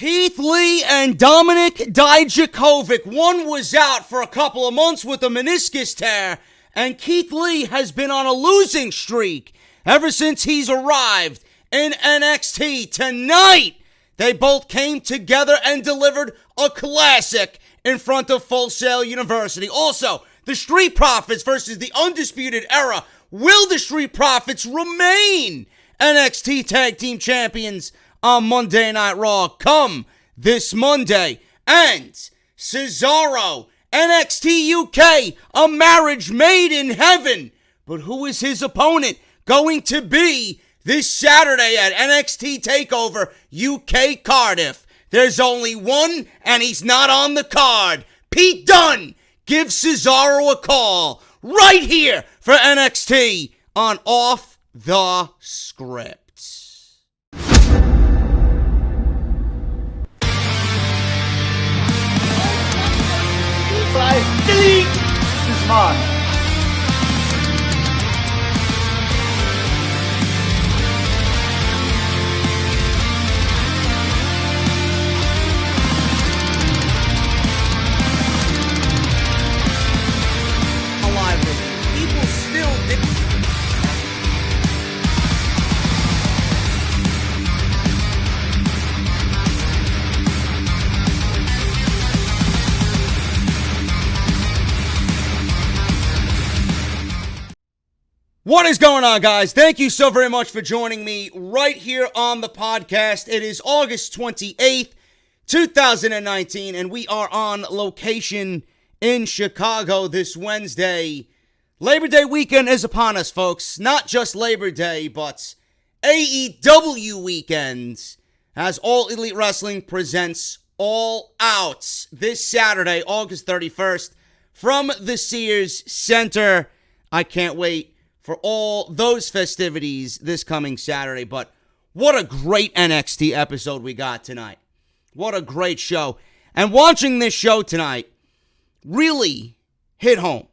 Keith Lee and Dominik Dijakovic. One was out for a couple of months with a meniscus tear, and Keith Lee has been on a losing streak ever since he's arrived in NXT. Tonight, they both came together and delivered a classic in front of Full Sail University. Also, the Street Profits versus the Undisputed Era. Will the Street Profits remain NXT Tag Team Champions on Monday Night Raw come this Monday? And Cesaro, NXT UK, a marriage made in heaven. But who is his opponent going to be this Saturday at NXT Takeover UK Cardiff? There's only one, and he's not on the card. Pete Dunne gives Cesaro a call right here for NXT on Off the Script. Delete! This is mine. Alive with it. People still What is going on, guys? Thank you so very much for joining me right here on the podcast. It is August 28th, 2019, and we are on location in Chicago this Wednesday. Labor Day weekend is upon us, folks. Not just Labor Day, but AEW weekend, as All Elite Wrestling presents All Out this Saturday, August 31st, from the Sears Center. I can't wait for all those festivities this coming Saturday. But what a great NXT episode we got tonight. What a great show. And watching this show tonight really hit home.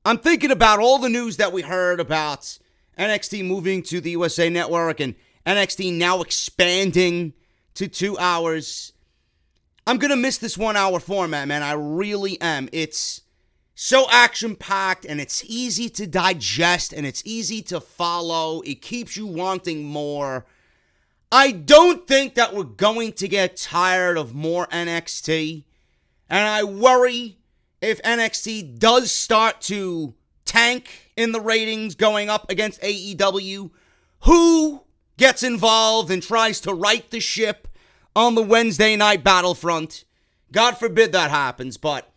I'm thinking about all the news that we heard about NXT moving to the USA Network and NXT now expanding to 2 hours. I'm going to miss this 1 hour format, man. I really am. It's so action-packed, and it's easy to digest, and it's easy to follow. It keeps you wanting more. I don't think that we're going to get tired of more NXT, and I worry if NXT does start to tank in the ratings going up against AEW, who gets involved and tries to right the ship on the Wednesday night battlefront. God forbid that happens, but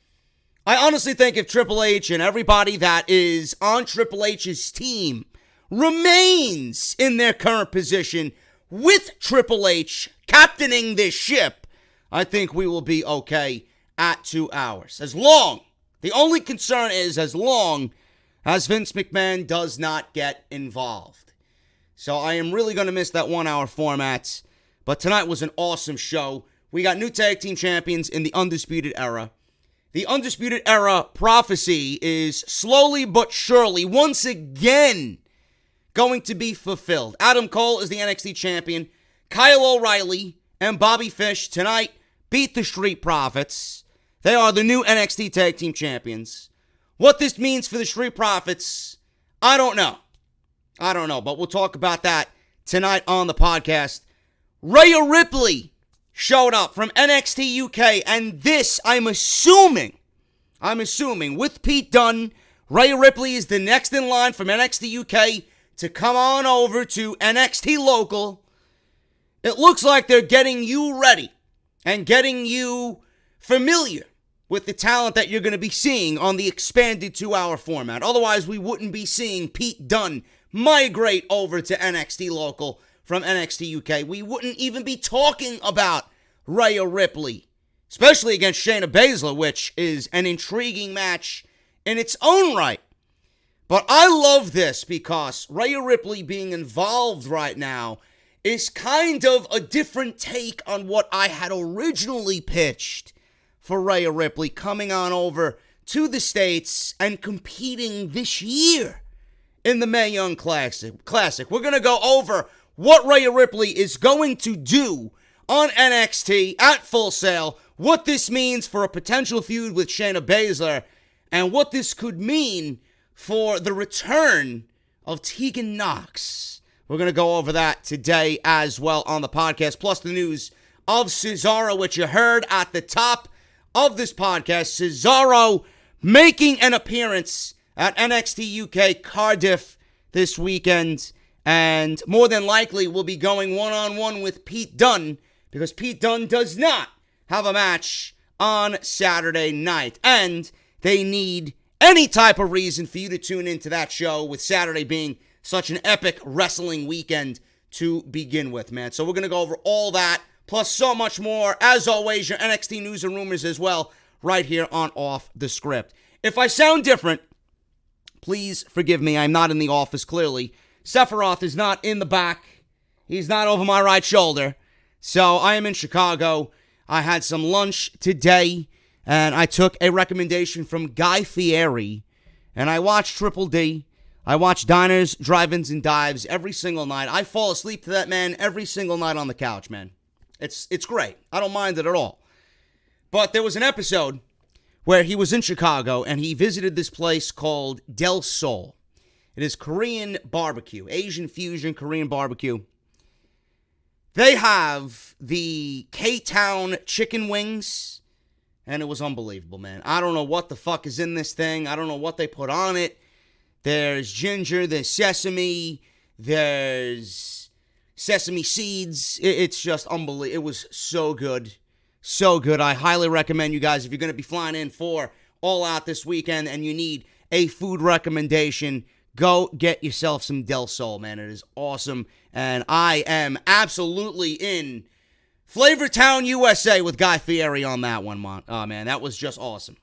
I honestly think if Triple H and everybody that is on Triple H's team remains in their current position with Triple H captaining this ship, I think we will be okay at 2 hours. The only concern is as long as Vince McMahon does not get involved. So I am really going to miss that 1 hour format. But tonight was an awesome show. We got new tag team champions in the Undisputed Era. The Undisputed Era prophecy is slowly but surely once again going to be fulfilled. Adam Cole is the NXT champion. Kyle O'Reilly and Bobby Fish tonight beat the Street Profits. They are the new NXT Tag Team Champions. What this means for the Street Profits, I don't know, but we'll talk about that tonight on the podcast. Rhea Ripley showed up from NXT UK, and this, I'm assuming, with Pete Dunne, Rhea Ripley is the next in line from NXT UK to come on over to NXT Local. It looks like they're getting you ready and getting you familiar with the talent that you're going to be seeing on the expanded 2 hour format. Otherwise, we wouldn't be seeing Pete Dunne migrate over to NXT Local from NXT UK. We wouldn't even be talking about Rhea Ripley, especially against Shayna Baszler, which is an intriguing match in its own right. But I love this because Rhea Ripley being involved right now is kind of a different take on what I had originally pitched for Rhea Ripley coming on over to the States and competing this year in the Mae Young Classic. We're going to go over what Rhea Ripley is going to do on NXT at Full Sail, what this means for a potential feud with Shayna Baszler, and what this could mean for the return of Tegan Nox. We're going to go over that today as well on the podcast, plus the news of Cesaro, which you heard at the top of this podcast. Cesaro making an appearance at NXT UK Cardiff this weekend, and more than likely will be going one-on-one with Pete Dunne, because Pete Dunne does not have a match on Saturday night, and they need any type of reason for you to tune into that show, with Saturday being such an epic wrestling weekend to begin with, man. So we're going to go over all that, plus so much more. As always, your NXT news and rumors as well, right here on Off the Script. If I sound different, please forgive me. I'm not in the office, clearly. Sephiroth is not in the back. He's not over my right shoulder. So I am in Chicago. I had some lunch today, and I took a recommendation from Guy Fieri, and I watched Triple D. I watch Diners, Drive-Ins, and Dives every single night. I fall asleep to that man every single night on the couch, man. It's great. I don't mind it at all. But there was an episode where he was in Chicago, and he visited this place called Del Sol. It is Korean barbecue, Asian fusion Korean barbecue. They have the K-Town chicken wings, and it was unbelievable, man. I don't know what the fuck is in this thing. I don't know what they put on it. There's ginger, there's sesame, there's sesame seeds. It's just unbelievable. It was so good. So good. I highly recommend you guys, if you're going to be flying in for All Out this weekend and you need a food recommendation, go get yourself some Del Sol, man. It is awesome. And I am absolutely in Flavortown, USA with Guy Fieri on that one, man. Oh, man, that was just awesome.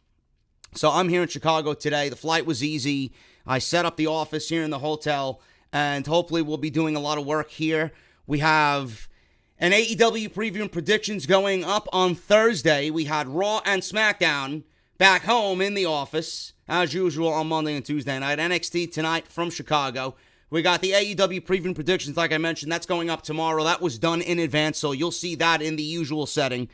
So I'm here in Chicago today. The flight was easy. I set up the office here in the hotel, and hopefully we'll be doing a lot of work here. We have an AEW preview and predictions going up on Thursday. We had Raw and SmackDown back home in the office, as usual, on Monday and Tuesday night. NXT tonight from Chicago. We got the AEW preview and predictions, like I mentioned. That's going up tomorrow. That was done in advance, so you'll see that in the usual setting.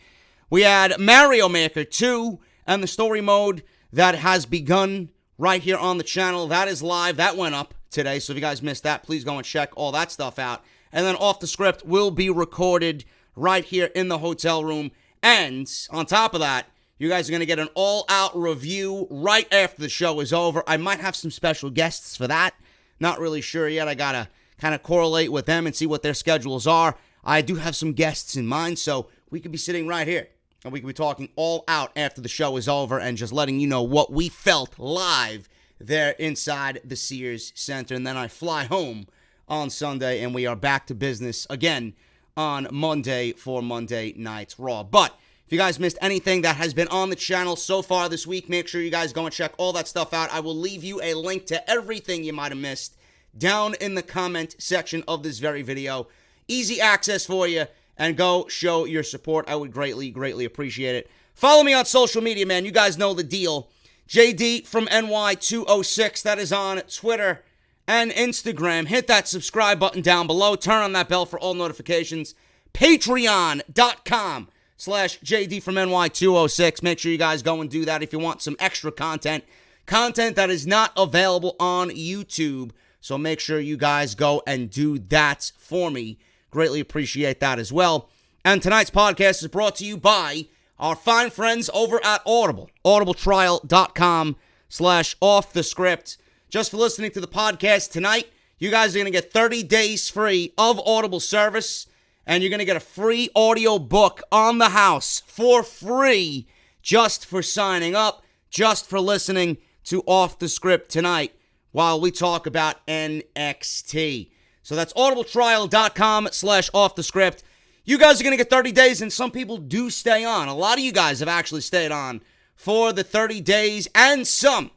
We had Mario Maker 2 and the story mode that has begun right here on the channel. That is live. That went up today, so if you guys missed that, please go and check all that stuff out. And then Off the Script will be recorded right here in the hotel room. And on top of that, you guys are going to get an all-out review right after the show is over. I might have some special guests for that. Not really sure yet. I got to kind of correlate with them and see what their schedules are. I do have some guests in mind, so we could be sitting right here. And we could be talking all out after the show is over and just letting you know what we felt live there inside the Sears Center. And then I fly home on Sunday, and we are back to business again on Monday for Monday Night Raw. But if you guys missed anything that has been on the channel so far this week, make sure you guys go and check all that stuff out. I will leave you a link to everything you might have missed down in the comment section of this very video. Easy access for you, and go show your support. I would greatly, greatly appreciate it. Follow me on social media, man. You guys know the deal. JD from NY206. That is on Twitter and Instagram. Hit that subscribe button down below. Turn on that bell for all notifications. Patreon.com/JD from NY206. Make sure you guys go and do that if you want some extra content. Content that is not available on YouTube. So make sure you guys go and do that for me. Greatly appreciate that as well. And tonight's podcast is brought to you by our fine friends over at Audible. audibletrial.com/offthescript. Just for listening to the podcast tonight, you guys are going to get 30 days free of Audible service. And you're going to get a free audio book on the house for free just for signing up, just for listening to Off the Script tonight while we talk about NXT. So that's audibletrial.com/offthescript. You guys are going to get 30 days, and some people do stay on. A lot of you guys have actually stayed on for the 30 days, and some.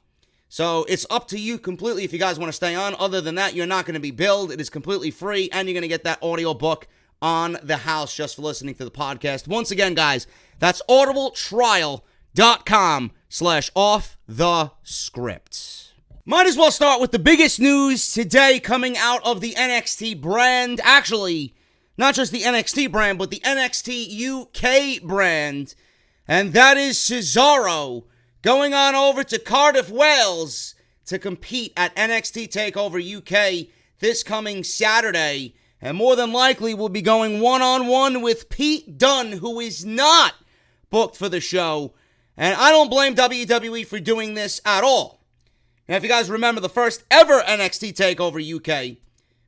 So it's up to you completely if you guys want to stay on. Other than that, you're not going to be billed. It is completely free, and you're going to get that audio book on the house just for listening to the podcast. Once again, guys, that's audibletrial.com/offthescript. Might as well start with the biggest news today coming out of the NXT brand. Actually, not just the NXT brand, but the NXT UK brand. And that is Cesaro going on over to Cardiff, Wales to compete at NXT TakeOver UK this coming Saturday. And more than likely will be going one-on-one with Pete Dunne, who is not booked for the show. And I don't blame WWE for doing this at all. Now, if you guys remember the first ever NXT TakeOver UK,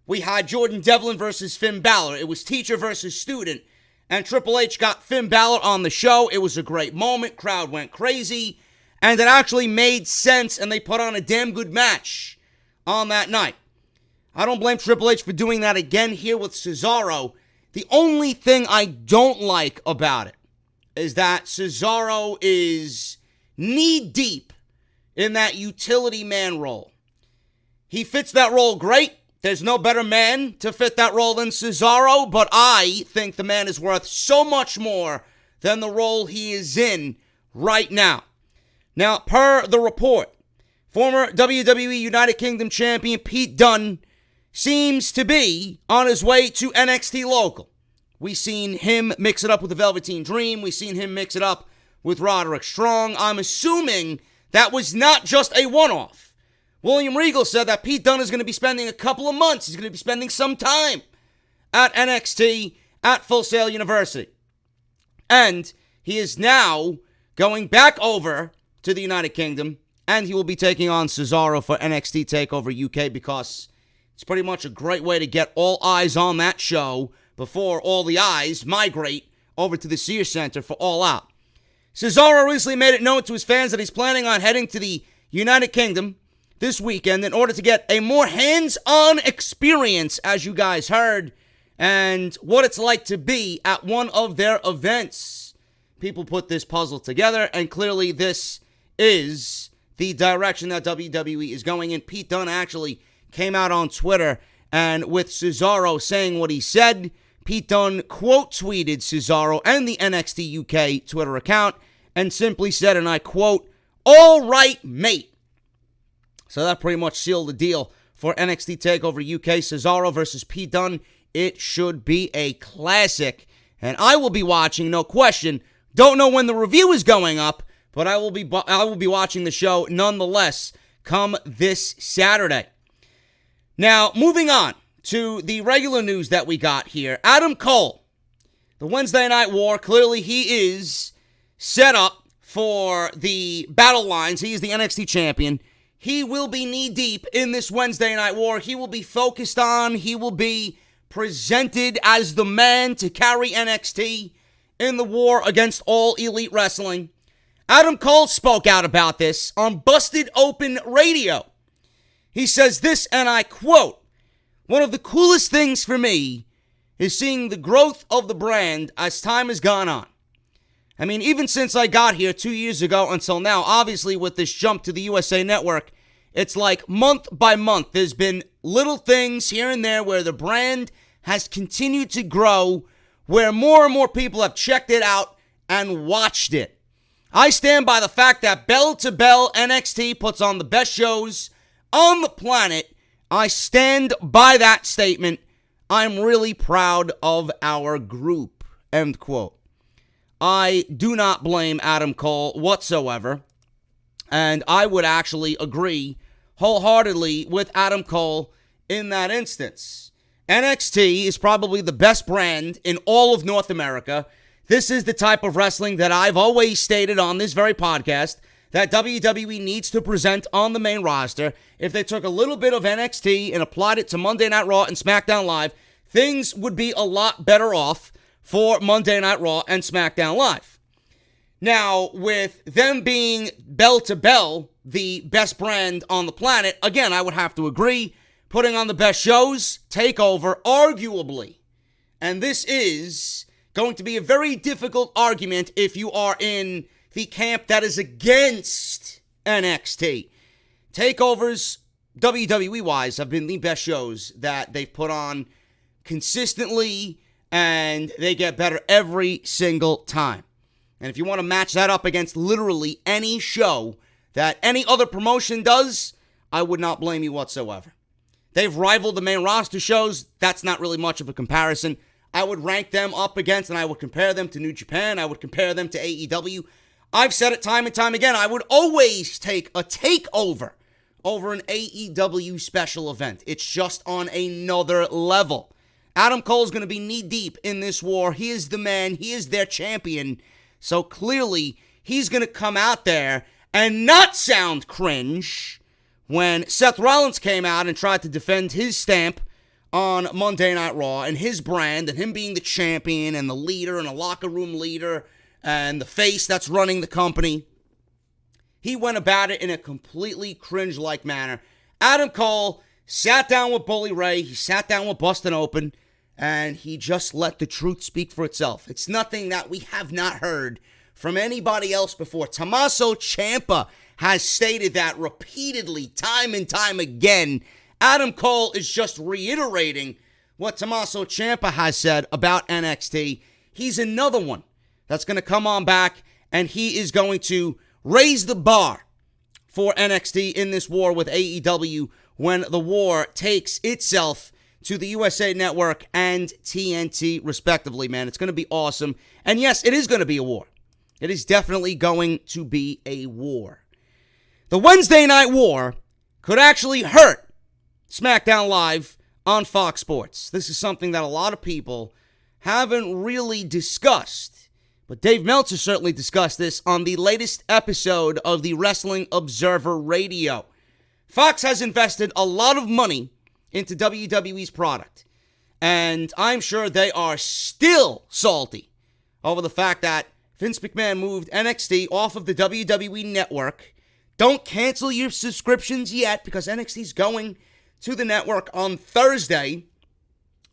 we had Jordan Devlin versus Finn Balor. It was teacher versus student. And Triple H got Finn Balor on the show. It was a great moment. Crowd went crazy. And it actually made sense, and they put on a damn good match on that night. I don't blame Triple H for doing that again here with Cesaro. The only thing I don't like about it is that Cesaro is knee-deep in that utility man role. He fits that role great. There's no better man to fit that role than Cesaro, but I think the man is worth so much more than the role he is in right now. Now, per the report, former WWE United Kingdom champion Pete Dunne seems to be on his way to NXT Local. We've seen him mix it up with the Velveteen Dream. We've seen him mix it up with Roderick Strong. I'm assuming that was not just a one-off. William Regal said that Pete Dunne is going to be spending a couple of months. He's going to be spending some time at NXT at Full Sail University. And he is now going back over to the United Kingdom, and he will be taking on Cesaro for NXT TakeOver UK because it's pretty much a great way to get all eyes on that show before all the eyes migrate over to the Sears Center for All Out. Cesaro recently made it known to his fans that he's planning on heading to the United Kingdom this weekend in order to get a more hands-on experience, as you guys heard, and what it's like to be at one of their events. People put this puzzle together, and clearly this is the direction that WWE is going in. Pete Dunne actually came out on Twitter, and with Cesaro saying what he said, Pete Dunne quote-tweeted Cesaro and the NXT UK Twitter account and simply said, and I quote, "All right, mate." So that pretty much sealed the deal for NXT TakeOver UK, Cesaro versus Pete Dunne. It should be a classic, and I will be watching, no question. Don't know when the review is going up, but I will be watching the show nonetheless come this Saturday. Now, moving on to the regular news that we got here. Adam Cole, the Wednesday Night War, clearly he is set up for the battle lines. He is the NXT champion. He will be knee-deep in this Wednesday Night War. He will be focused on, he will be presented as the man to carry NXT in the war against all elite wrestling. Adam Cole spoke out about this on Busted Open Radio. He says this, and I quote, "One of the coolest things for me is seeing the growth of the brand as time has gone on. I mean, even since I got here 2 years ago until now, obviously with this jump to the USA Network, it's like month by month, there's been little things here and there where the brand has continued to grow, where more and more people have checked it out and watched it. I stand by the fact that bell to bell NXT puts on the best shows on the planet. I stand by that statement. I'm really proud of our group." End quote. I do not blame Adam Cole whatsoever, and I would actually agree wholeheartedly with Adam Cole in that instance. NXT is probably the best brand in all of North America. This is the type of wrestling that I've always stated on this very podcast that WWE needs to present on the main roster. If they took a little bit of NXT and applied it to Monday Night Raw and SmackDown Live, things would be a lot better off for Monday Night Raw and SmackDown Live. Now, with them being bell to bell the best brand on the planet, again, I would have to agree, putting on the best shows, TakeOver, arguably. And this is going to be a very difficult argument if you are in the camp that is against NXT. TakeOvers, WWE-wise, have been the best shows that they've put on consistently, and they get better every single time. And if you want to match that up against literally any show that any other promotion does, I would not blame you whatsoever. They've rivaled the main roster shows. That's not really much of a comparison. I would rank them up against, and I would compare them to New Japan. I would compare them to AEW. I've said it time and time again. I would always take a takeover over an AEW special event. It's just on another level. Adam Cole's going to be knee-deep in this war. He is the man. He is their champion. So clearly, he's going to come out there and not sound cringe when Seth Rollins came out and tried to defend his stamp on Monday Night Raw and his brand and him being the champion and the leader and a locker room leader and the face that's running the company. He went about it in a completely cringe-like manner. Adam Cole sat down with Bully Ray. He sat down with Bustin' Open. And he just let the truth speak for itself. It's nothing that we have not heard from anybody else before. Tommaso Ciampa has stated that repeatedly, time and time again. Adam Cole is just reiterating what Tommaso Ciampa has said about NXT. He's another one that's going to come on back, and he is going to raise the bar for NXT in this war with AEW when the war takes itself to the USA Network and TNT, respectively, man. It's going to be awesome. And yes, it is going to be a war. It is definitely going to be a war. The Wednesday Night War could actually hurt SmackDown Live on Fox Sports. This is something that a lot of people haven't really discussed. But Dave Meltzer certainly discussed this on the latest episode of the Wrestling Observer Radio. Fox has invested a lot of money into WWE's product. And I'm sure they are still salty over the fact that Vince McMahon moved NXT off of the WWE network. Don't cancel your subscriptions yet because NXT's going to the network on Thursday,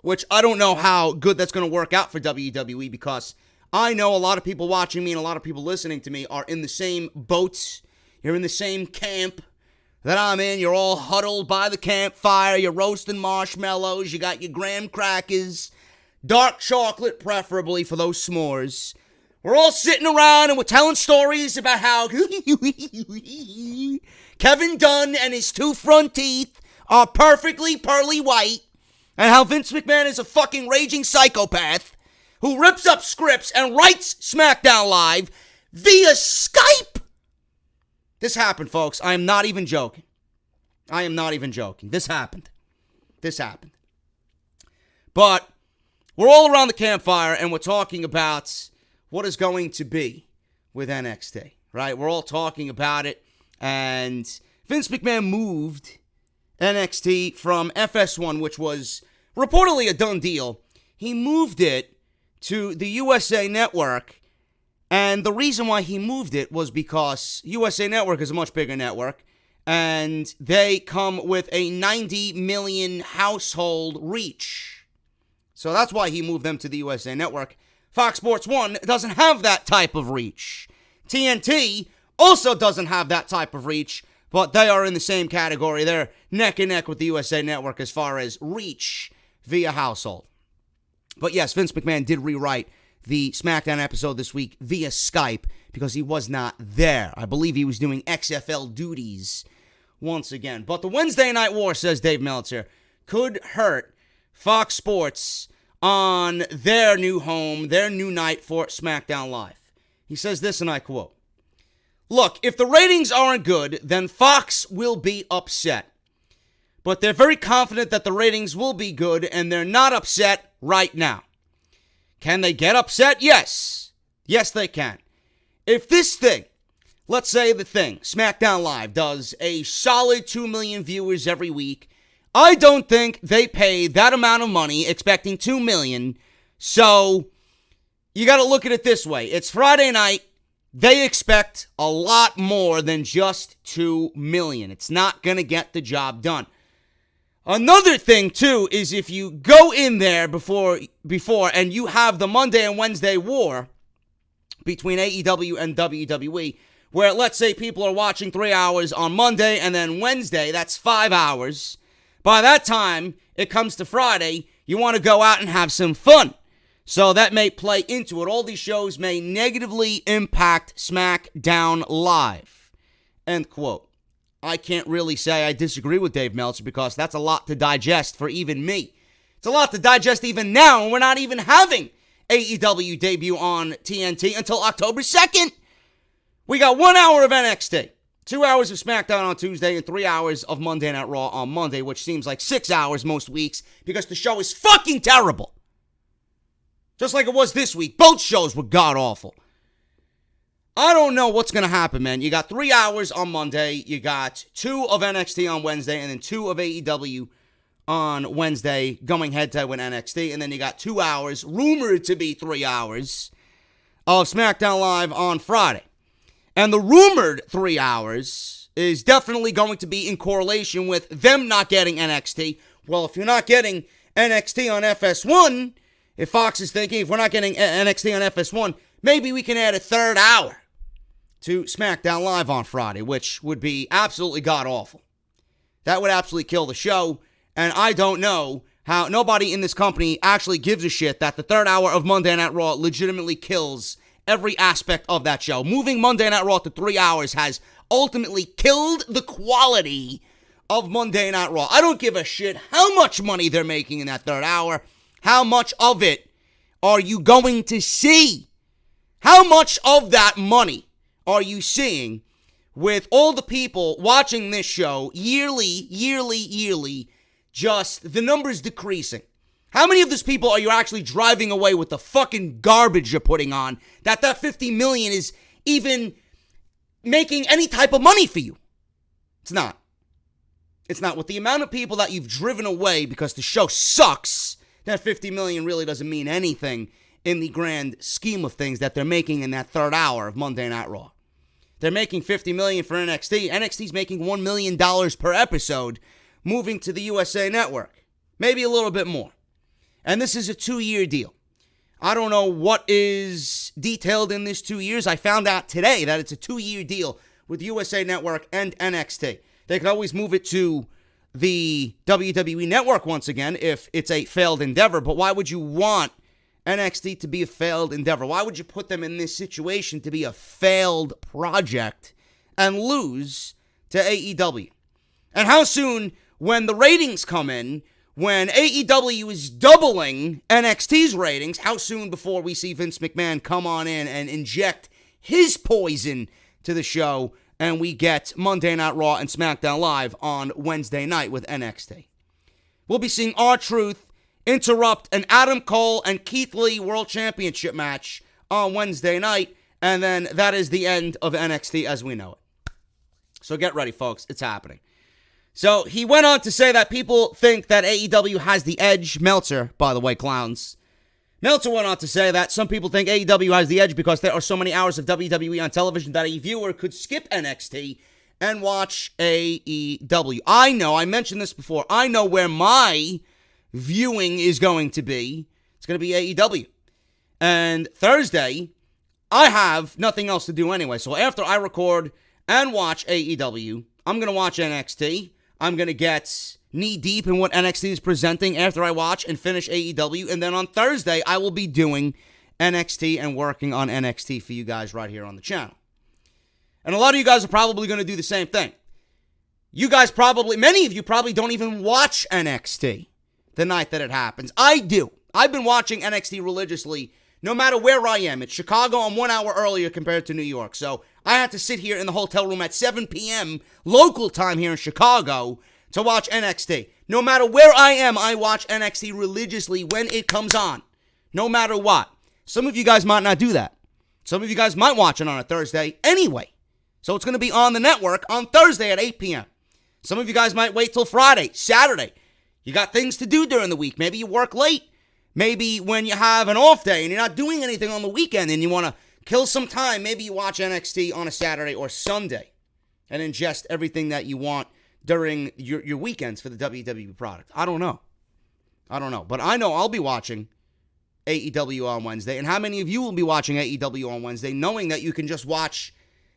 which I don't know how good that's going to work out for WWE because I know a lot of people watching me and a lot of people listening to me are in the same boats. You're in the same camp that I'm in. You're all huddled by the campfire. You're roasting marshmallows. You got your graham crackers. Dark chocolate, preferably, for those s'mores. We're all sitting around and we're telling stories about how Kevin Dunn and his two front teeth are perfectly pearly white. And how Vince McMahon is a fucking raging psychopath who rips up scripts and writes SmackDown Live via Skype. This happened, folks. I am not even joking. I am not even joking. This happened. This happened. But we're all around the campfire and we're talking about what is going to be with NXT, right? We're all talking about it. And Vince McMahon moved NXT from FS1, which was reportedly a done deal. He moved it to the USA Network. And the reason why he moved it was because USA Network is a much bigger network, and they come with a 90 million household reach. So that's why he moved them to the USA Network. Fox Sports 1 doesn't have that type of reach. TNT also doesn't have that type of reach, but they are in the same category. They're neck and neck with the USA Network as far as reach via household. But yes, Vince McMahon did rewrite the SmackDown episode this week via Skype because he was not there. I believe he was doing XFL duties once again. But the Wednesday Night War, says Dave Meltzer, could hurt Fox Sports on their new home, their new night for SmackDown Live. He says this, and I quote, "Look, if the ratings aren't good, then Fox will be upset. But they're very confident that the ratings will be good, and they're not upset right now. Can they get upset? Yes. Yes, they can. If this thing, let's say the thing, SmackDown Live, does a solid 2 million viewers every week, I don't think they pay that amount of money expecting 2 million. So you got to look at it this way. It's Friday night. They expect a lot more than just 2 million. It's not going to get the job done. Another thing, too, is if you go in there before and you have the Monday and Wednesday war between AEW and WWE, where let's say people are watching 3 hours on Monday and then Wednesday, that's 5 hours. By that time, it comes to Friday, you want to go out and have some fun. So that may play into it. All these shows may negatively impact SmackDown Live. End quote. I can't really say I disagree with Dave Meltzer because that's a lot to digest for even me It's a lot to digest even now, and we're not even having AEW debut on TNT until October 2nd. We got 1 hour of NXT, 2 hours of SmackDown on Tuesday, and 3 hours of Monday Night Raw on Monday, which seems like 6 hours most weeks because the show is fucking terrible. Just like it was this week. Both shows were god-awful. I don't know what's going to happen, man. You got 3 hours on Monday, you got 2 of NXT on Wednesday, and then 2 of AEW on Wednesday going head-to-head with NXT, and then you got 2 hours, rumored to be 3 hours, of SmackDown Live on Friday. And the rumored 3 hours is definitely going to be in correlation with them not getting NXT. Well, if you're not getting NXT on FS1, if Fox is thinking, if we're not getting NXT on FS1, maybe we can add a third hour to SmackDown Live on Friday, which would be absolutely god-awful. That would absolutely kill the show. And I don't know how nobody in this company actually gives a shit that the third hour of Monday Night Raw legitimately kills every aspect of that show. Moving Monday Night Raw to 3 hours has ultimately killed the quality of Monday Night Raw. I don't give a shit how much money they're making in that third hour. How much of it are you going to see? How much of that money are you seeing with all the people watching this show yearly, just the numbers decreasing? How many of these people are you actually driving away with the fucking garbage you're putting on that $50 million is even making any type of money for you? It's not. It's not. With the amount of people that you've driven away because the show sucks, that $50 million really doesn't mean anything in the grand scheme of things that they're making in that third hour of Monday Night Raw. They're making $50 million for NXT. NXT's making $1 million per episode moving to the USA Network. Maybe a little bit more. And this is a 2-year deal. I don't know what is detailed in this 2 years. I found out today that it's a 2-year deal with USA Network and NXT. They could always move it to the WWE Network once again if it's a failed endeavor. But why would you want NXT to be a failed endeavor? Why would you put them in this situation to be a failed project and lose to AEW? And how soon, when the ratings come in, when AEW is doubling NXT's ratings, how soon before we see Vince McMahon come on in and inject his poison to the show and we get Monday Night Raw and SmackDown Live on Wednesday night with NXT? We'll be seeing R-Truth interrupt an Adam Cole and Keith Lee World Championship match on Wednesday night, and then that is the end of NXT as we know it. So get ready, folks. It's happening. So he went on to say that people think that AEW has the edge. Meltzer, by the way, clowns. Meltzer went on to say that some people think AEW has the edge because there are so many hours of WWE on television that a viewer could skip NXT and watch AEW. I know, I mentioned this before, I know where my viewing is going to be. It's going to be AEW. And Thursday, I have nothing else to do anyway. So after I record and watch AEW, I'm going to watch NXT. I'm going to get knee-deep in what NXT is presenting after I watch and finish AEW. And then on Thursday, I will be doing NXT and working on NXT for you guys right here on the channel. And a lot of you guys are probably going to do the same thing. You guys probably, many of you probably don't even watch NXT the night that it happens. I do. I've been watching NXT religiously no matter where I am. It's Chicago. I'm 1 hour earlier compared to New York. So I had to sit here in the hotel room at 7 p.m. local time here in Chicago to watch NXT. No matter where I am, I watch NXT religiously when it comes on. No matter what. Some of you guys might not do that. Some of you guys might watch it on a Thursday anyway. So it's going to be on the network on Thursday at 8 p.m. Some of you guys might wait till Friday, Saturday. You got things to do during the week. Maybe you work late. Maybe when you have an off day and you're not doing anything on the weekend and you want to kill some time, maybe you watch NXT on a Saturday or Sunday and ingest everything that you want during your weekends for the WWE product. I don't know. But I know I'll be watching AEW on Wednesday. And how many of you will be watching AEW on Wednesday knowing that you can just watch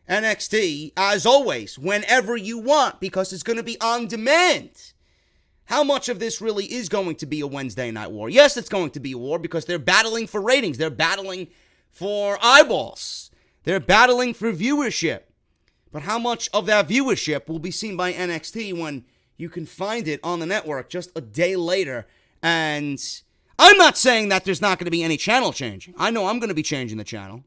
NXT, as always, whenever you want because it's going to be on demand? How much of this really is going to be a Wednesday night war? Yes, it's going to be a war because they're battling for ratings. They're battling for eyeballs. They're battling for viewership. But how much of that viewership will be seen by NXT when you can find it on the network just a day later And I'm not saying that there's not going to be any channel changing. I know I'm going to be changing the channel.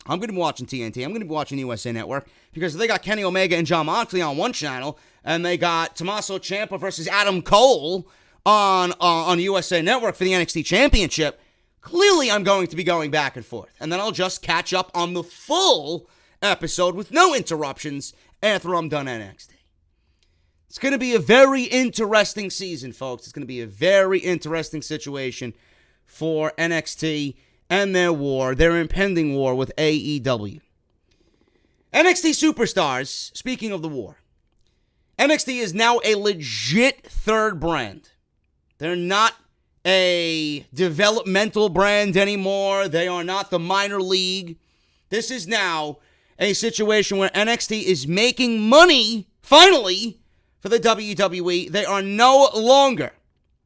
I'm going to be watching TNT. I'm going to be watching the USA Network because they got Kenny Omega and Jon Moxley on one channel, and they got Tommaso Ciampa versus Adam Cole on USA Network for the NXT Championship. Clearly, I'm going to be going back and forth, and then I'll just catch up on the full episode with no interruptions after I'm done NXT. It's going to be a very interesting season, folks. It's going to be a very interesting situation for NXT and their impending war with AEW. NXT Superstars, speaking of the war, NXT is now a legit third brand. They're not a developmental brand anymore. They are not the minor league. This is now a situation where NXT is making money, finally, for the WWE. They are no longer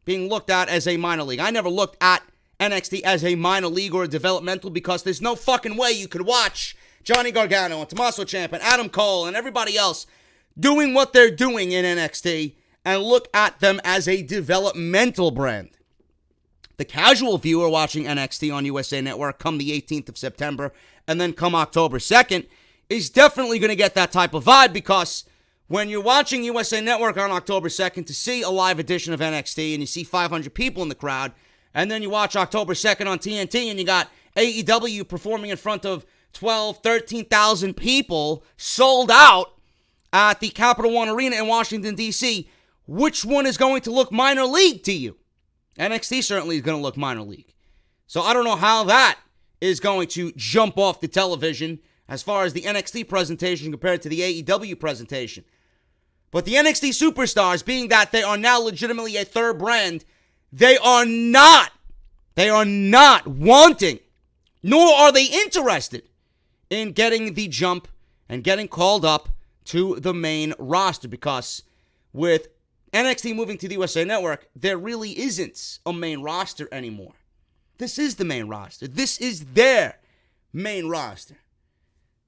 being looked at as a minor league. I never looked at NXT as a minor league or a developmental because there's no fucking way you could watch Johnny Gargano and Tommaso Ciampa and Adam Cole and everybody else doing what they're doing in NXT and look at them as a developmental brand. The casual viewer watching NXT on USA Network come the 18th of September and then come October 2nd is definitely going to get that type of vibe because when you're watching USA Network on October 2nd to see a live edition of NXT and you see 500 people in the crowd, and then you watch October 2nd on TNT and you got AEW performing in front of 12, 13,000 people sold out at the Capital One Arena in Washington, D.C., which one is going to look minor league to you? NXT certainly is going to look minor league. So I don't know how that is going to jump off the television as far as the NXT presentation compared to the AEW presentation. But the NXT Superstars, being that they are now legitimately a third brand, they are not wanting, nor are they interested in getting the jump and getting called up to the main roster because with NXT moving to the USA Network, there really isn't a main roster anymore. This is the main roster. This is their main roster.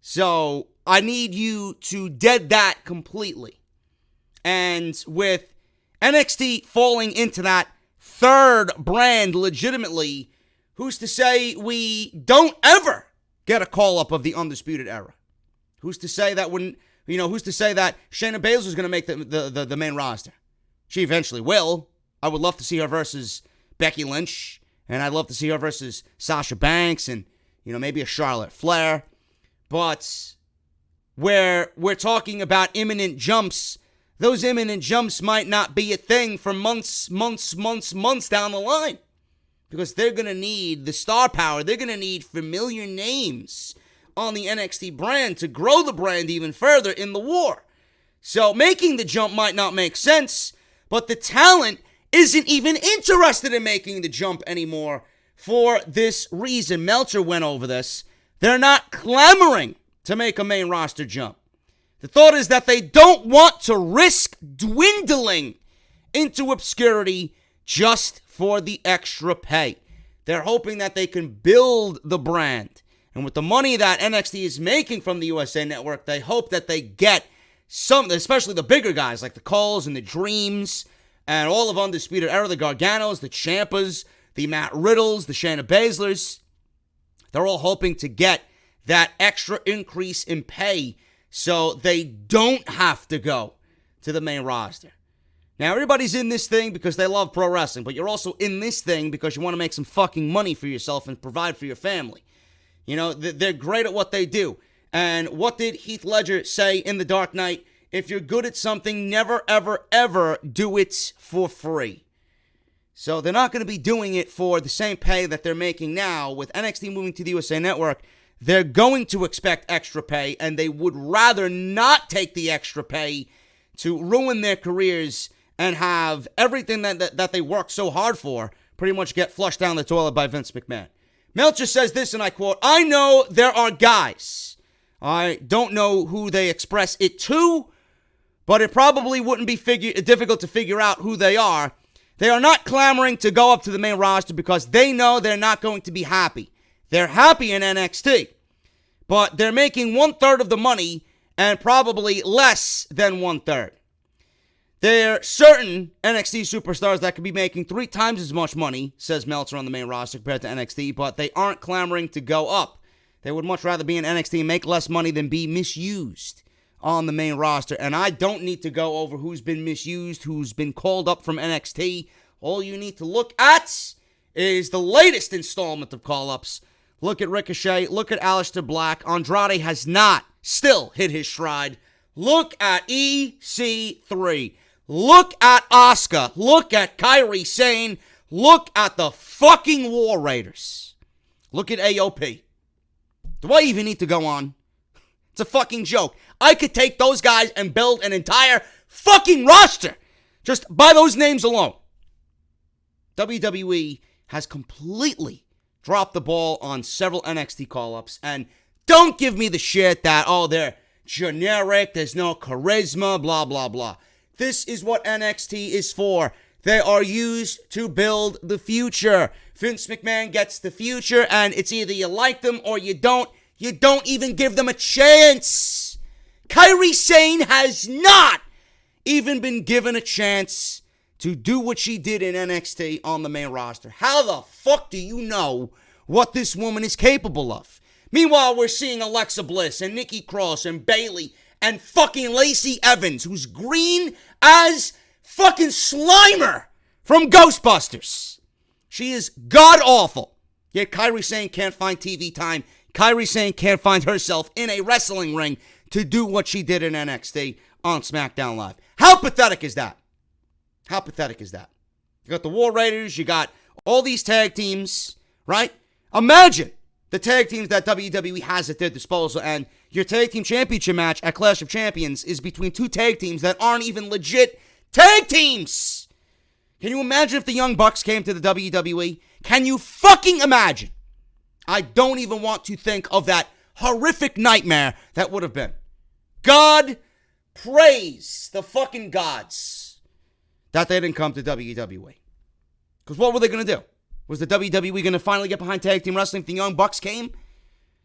So I need you to dead that completely. And with NXT falling into that third brand legitimately, who's to say we don't ever get a call-up of the Undisputed Era? Who's to say that who's to say that Shayna Baszler is going to make the main roster? She eventually will. I would love to see her versus Becky Lynch, and I'd love to see her versus Sasha Banks and, maybe a Charlotte Flair. But where we're talking about imminent jumps, those imminent jumps might not be a thing for months down the line. Because they're going to need the star power. They're going to need familiar names on the NXT brand to grow the brand even further in the war. So making the jump might not make sense, but the talent isn't even interested in making the jump anymore for this reason. Meltzer went over this. They're not clamoring to make a main roster jump. The thought is that they don't want to risk dwindling into obscurity just for the extra pay. They're hoping that they can build the brand. And with the money that NXT is making from the USA Network, they hope that they get some, especially the bigger guys like the Coles and the Dreams and all of Undisputed Era, the Garganos, the Ciampas, the Matt Riddles, the Shayna Baszlers. They're all hoping to get that extra increase in pay so they don't have to go to the main roster. Now, everybody's in this thing because they love pro wrestling, but you're also in this thing because you want to make some fucking money for yourself and provide for your family. They're great at what they do. And what did Heath Ledger say in The Dark Knight? If you're good at something, never, ever, ever do it for free. So they're not going to be doing it for the same pay that they're making now. With NXT moving to the USA Network, they're going to expect extra pay, and they would rather not take the extra pay to ruin their careers and have everything that they worked so hard for pretty much get flushed down the toilet by Vince McMahon. Meltzer says this, and I quote, "I know there are guys. I don't know who they express it to, but it probably wouldn't be difficult to figure out who they are. They are not clamoring to go up to the main roster because they know they're not going to be happy. They're happy in NXT, but they're making 1/3 of the money and probably less than 1/3. There are certain NXT superstars that could be making 3 times as much money, says Meltzer, on the main roster compared to NXT, but they aren't clamoring to go up. They would much rather be in NXT and make less money than be misused on the main roster. And I don't need to go over who's been misused, who's been called up from NXT. All you need to look at is the latest installment of call-ups. Look at Ricochet. Look at Aleister Black. Andrade has not still hit his stride. Look at EC3. Look at Asuka. Look at Kairi Sane. Look at the fucking War Raiders. Look at AOP. Do I even need to go on? It's a fucking joke. I could take those guys and build an entire fucking roster just by those names alone. WWE has completely dropped the ball on several NXT call-ups, and don't give me the shit that, oh, they're generic, there's no charisma, blah, blah, blah. This is what NXT is for. They are used to build the future. Vince McMahon gets the future, and it's either you like them or you don't. You don't even give them a chance. Kairi Sane has not even been given a chance to do what she did in NXT on the main roster. How the fuck do you know what this woman is capable of? Meanwhile, we're seeing Alexa Bliss and Nikki Cross and Bayley and fucking Lacey Evans, who's green as fucking Slimer from Ghostbusters. She is god-awful. Yet Kairi Sane can't find TV time. Kairi Sane can't find herself in a wrestling ring to do what she did in NXT on SmackDown Live. How pathetic is that? How pathetic is that? You got the War Raiders, you got all these tag teams, right? Imagine the tag teams that WWE has at their disposal, and your tag team championship match at Clash of Champions is between 2 tag teams that aren't even legit tag teams. Can you imagine if the Young Bucks came to the WWE? Can you fucking imagine? I don't even want to think of that horrific nightmare that would have been. God praise the fucking gods that they didn't come to WWE. Because what were they going to do? Was the WWE going to finally get behind tag team wrestling if the Young Bucks came?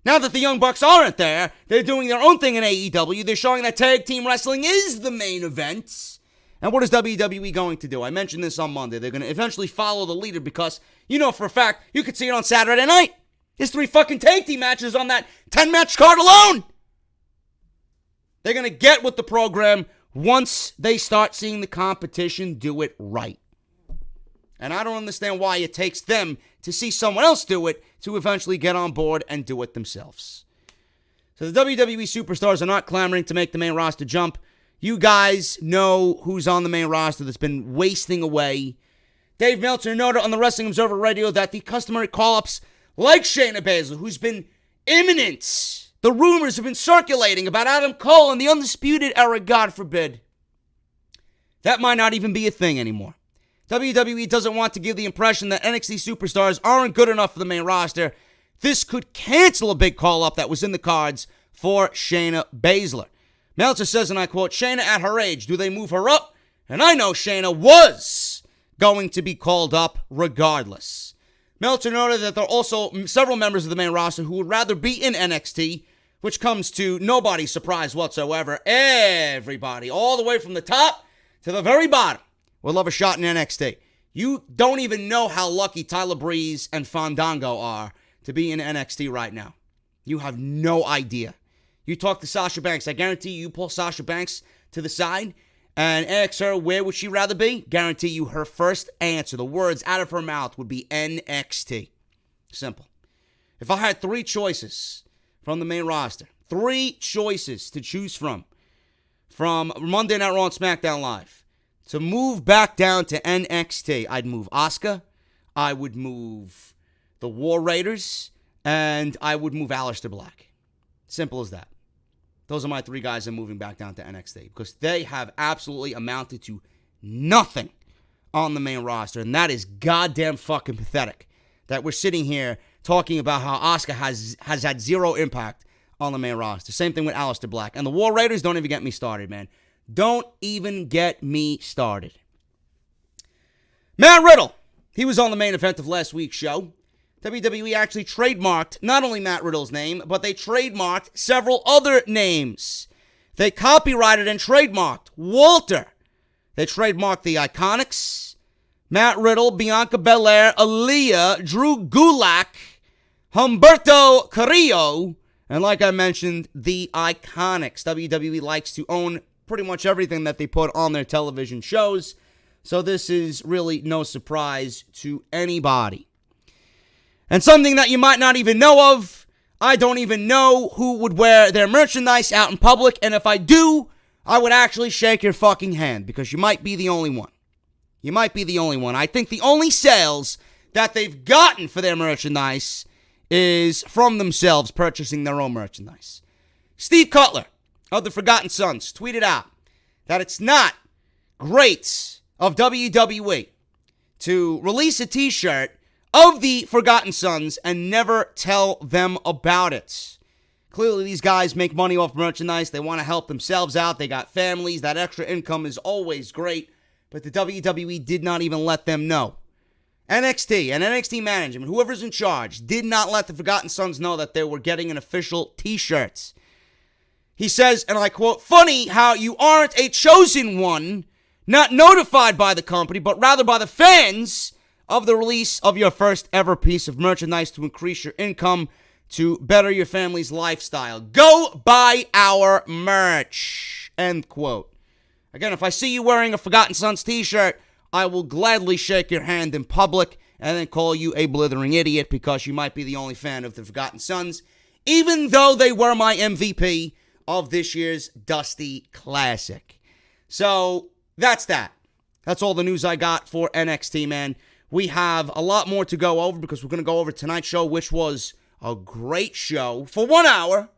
Now that the Young Bucks aren't there, they're doing their own thing in AEW. They're showing that tag team wrestling is the main event. And what is WWE going to do? I mentioned this on Monday. They're going to eventually follow the leader because, you know for a fact, you could see it on Saturday night. There's 3 fucking tag team matches on that 10-match card alone. They're going to get with the program once they start seeing the competition do it right. And I don't understand why it takes them to see someone else do it to eventually get on board and do it themselves. So the WWE superstars are not clamoring to make the main roster jump. You guys know who's on the main roster that's been wasting away. Dave Meltzer noted on the Wrestling Observer Radio that the customary call-ups like Shayna Baszler, who's been imminent. The rumors have been circulating about Adam Cole and the Undisputed Era, God forbid. That might not even be a thing anymore. WWE doesn't want to give the impression that NXT superstars aren't good enough for the main roster. This could cancel a big call-up that was in the cards for Shayna Baszler. Meltzer says, and I quote, Shayna at her age, do they move her up? And I know Shayna was going to be called up regardless. Meltzer noted that there are also several members of the main roster who would rather be in NXT, which comes to nobody's surprise whatsoever. Everybody, all the way from the top to the very bottom, would love a shot in NXT. You don't even know how lucky Tyler Breeze and Fandango are to be in NXT right now. You have no idea. You talk to Sasha Banks, I guarantee you pull Sasha Banks to the side and ask her where would she rather be, guarantee you her first answer, the words out of her mouth would be NXT. Simple. If I had 3 choices from the main roster, 3 choices to choose from Monday Night Raw and SmackDown Live, to move back down to NXT, I'd move Asuka, I would move the War Raiders, and I would move Aleister Black. Simple as that. Those are my 3 guys I'm moving back down to NXT because they have absolutely amounted to nothing on the main roster, and that is goddamn fucking pathetic that we're sitting here talking about how Asuka has had 0 impact on the main roster. Same thing with Aleister Black. And the War Raiders, don't even get me started, man. Don't even get me started. Matt Riddle, he was on the main event of last week's show. WWE actually trademarked not only Matt Riddle's name, but they trademarked several other names. They copyrighted and trademarked Walter, They trademarked the Iconics, Matt Riddle, Bianca Belair, Aaliyah, Drew Gulak, Humberto Carrillo, and like I mentioned, the Iconics. WWE likes to own pretty much everything that they put on their television shows, so this is really no surprise to anybody. And something that you might not even know of, I don't even know who would wear their merchandise out in public, and if I do, I would actually shake your fucking hand, because you might be the only one. You might be the only one. I think the only sales that they've gotten for their merchandise is from themselves purchasing their own merchandise. Steve Cutler of the Forgotten Sons tweeted out that it's not great of WWE to release a t-shirt of the Forgotten Sons and never tell them about it. Clearly, these guys make money off merchandise. They want to help themselves out. They got families. That extra income is always great. But the WWE did not even let them know. NXT and NXT management, whoever's in charge, did not let the Forgotten Sons know that they were getting an official t-shirt. He says, and I quote, "Funny how you aren't a chosen one, not notified by the company, but rather by the fans of the release of your first ever piece of merchandise to increase your income, to better your family's lifestyle. Go buy our merch." End quote. Again, if I see you wearing a Forgotten Sons t-shirt, I will gladly shake your hand in public and then call you a blithering idiot because you might be the only fan of the Forgotten Sons, even though they were my MVP of this year's Dusty Classic. So, that's that. That's all the news I got for NXT, man. We have a lot more to go over because we're going to go over tonight's show, which was a great show for 1 hour.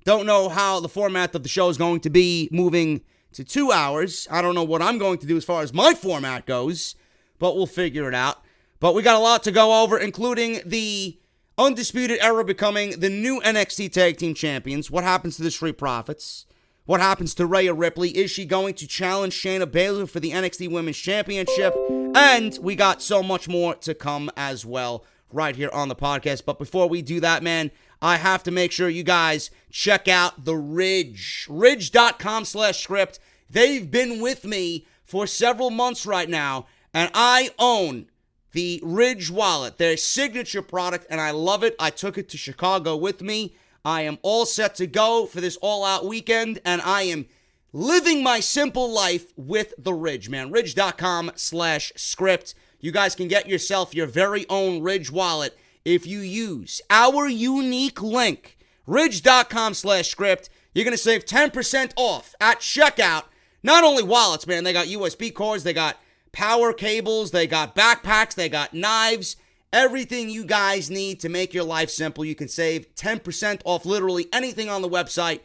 Don't know how the format of the show is going to be moving to 2 hours. I don't know what I'm going to do as far as my format goes, but we'll figure it out. But we got a lot to go over, including the Undisputed Era becoming the new NXT Tag Team Champions. What happens to the Street Profits? What happens to Rhea Ripley? Is she going to challenge Shayna Baszler for the NXT Women's Championship? And we got so much more to come as well right here on the podcast. But before we do that, man, I have to make sure you guys check out the Ridge. Ridge.com/script. They've been with me for several months right now, and I own the Ridge wallet, their signature product, and I love it. I took it to Chicago with me. I am all set to go for this all-out weekend, and I am living my simple life with the Ridge, man. Ridge.com/script. You guys can get yourself your very own Ridge wallet if you use our unique link, ridge.com/script. You're going to save 10% off at checkout. Not only wallets, man, they got USB cords, they got power cables, they got backpacks, they got knives, everything you guys need to make your life simple. You can save 10% off literally anything on the website.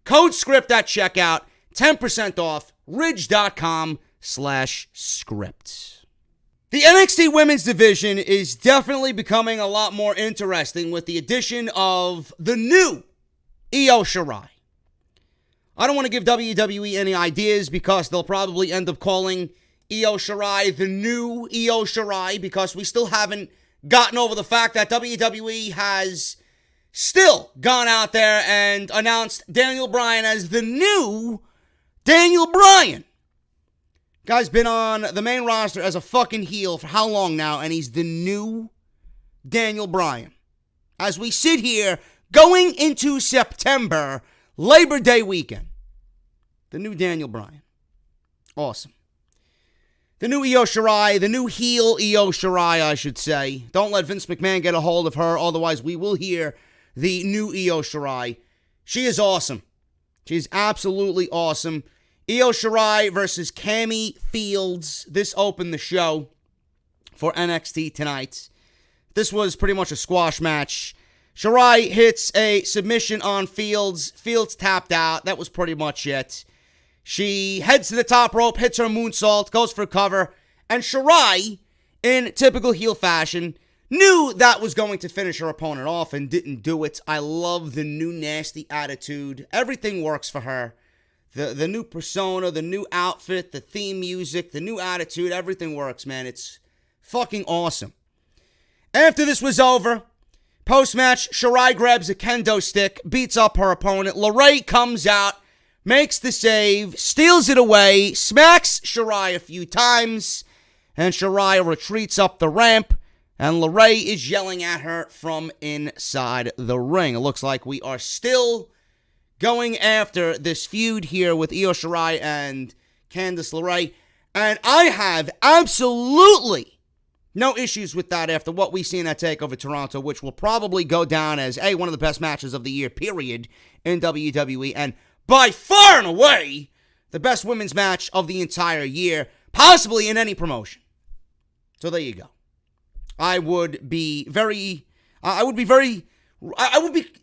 Code SCRIPT at checkout, 10% off, ridge.com/script. The NXT Women's Division is definitely becoming a lot more interesting with the addition of the new Io Shirai. I don't want to give WWE any ideas because they'll probably end up calling Io Shirai the new Io Shirai because we still haven't gotten over the fact that WWE has still gone out there and announced Daniel Bryan as the new Daniel Bryan. Guy's been on the main roster as a fucking heel for how long now, and he's the new Daniel Bryan. As we sit here, going into September, Labor Day weekend, the new Daniel Bryan. Awesome. The new Io Shirai, the new heel Io Shirai, I should say. Don't let Vince McMahon get a hold of her, otherwise we will hear the new Io Shirai. She is awesome. She's absolutely awesome. Io Shirai versus Cammy Fields. This opened the show for NXT tonight. This was pretty much a squash match. Shirai hits a submission on Fields. Fields tapped out. That was pretty much it. She heads to the top rope, hits her moonsault, goes for cover, and Shirai, in typical heel fashion, knew that was going to finish her opponent off and didn't do it. I love the new nasty attitude. Everything works for her. The new persona, the new outfit, the theme music, the new attitude, everything works, man. It's fucking awesome. After this was over, post-match, Shirai grabs a kendo stick, beats up her opponent. LeRae comes out, makes the save, steals it away, smacks Shirai a few times, and Shirai retreats up the ramp, and LeRae is yelling at her from inside the ring. It looks like we are still going after this feud here with Io Shirai and Candice LeRae, and I have absolutely no issues with that after what we see in that TakeOver Toronto, which will probably go down as, one of the best matches of the year, period, in WWE, and by far and away, the best women's match of the entire year, possibly in any promotion. So there you go. I would be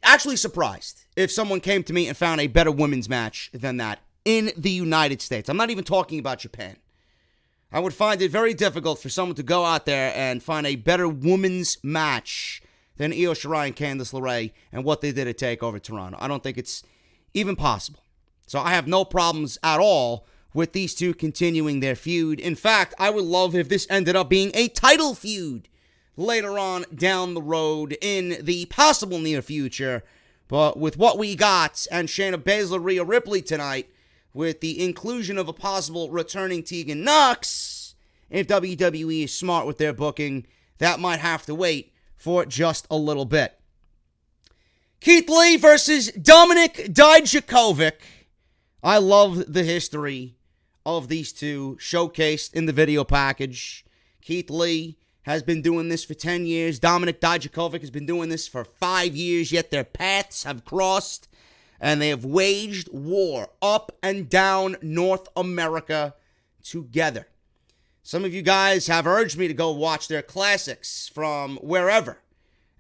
actually surprised if someone came to me and found a better women's match than that in the United States. I'm not even talking about Japan. I would find it very difficult for someone to go out there and find a better women's match than Io Shirai and Candice LeRae and what they did at TakeOver Toronto. I don't think it's even possible. So I have no problems at all with these two continuing their feud. In fact, I would love if this ended up being a title feud later on down the road in the possible near future. But with what we got and Shayna Baszler, Rhea Ripley tonight, with the inclusion of a possible returning Tegan Nox, if WWE is smart with their booking, that might have to wait for just a little bit. Keith Lee versus Dominik Dijakovic. I love the history of these two showcased in the video package. Keith Lee has been doing this for 10 years. Dominik Dijakovic has been doing this for 5 years, yet their paths have crossed, and they have waged war up and down North America together. Some of you guys have urged me to go watch their classics from wherever,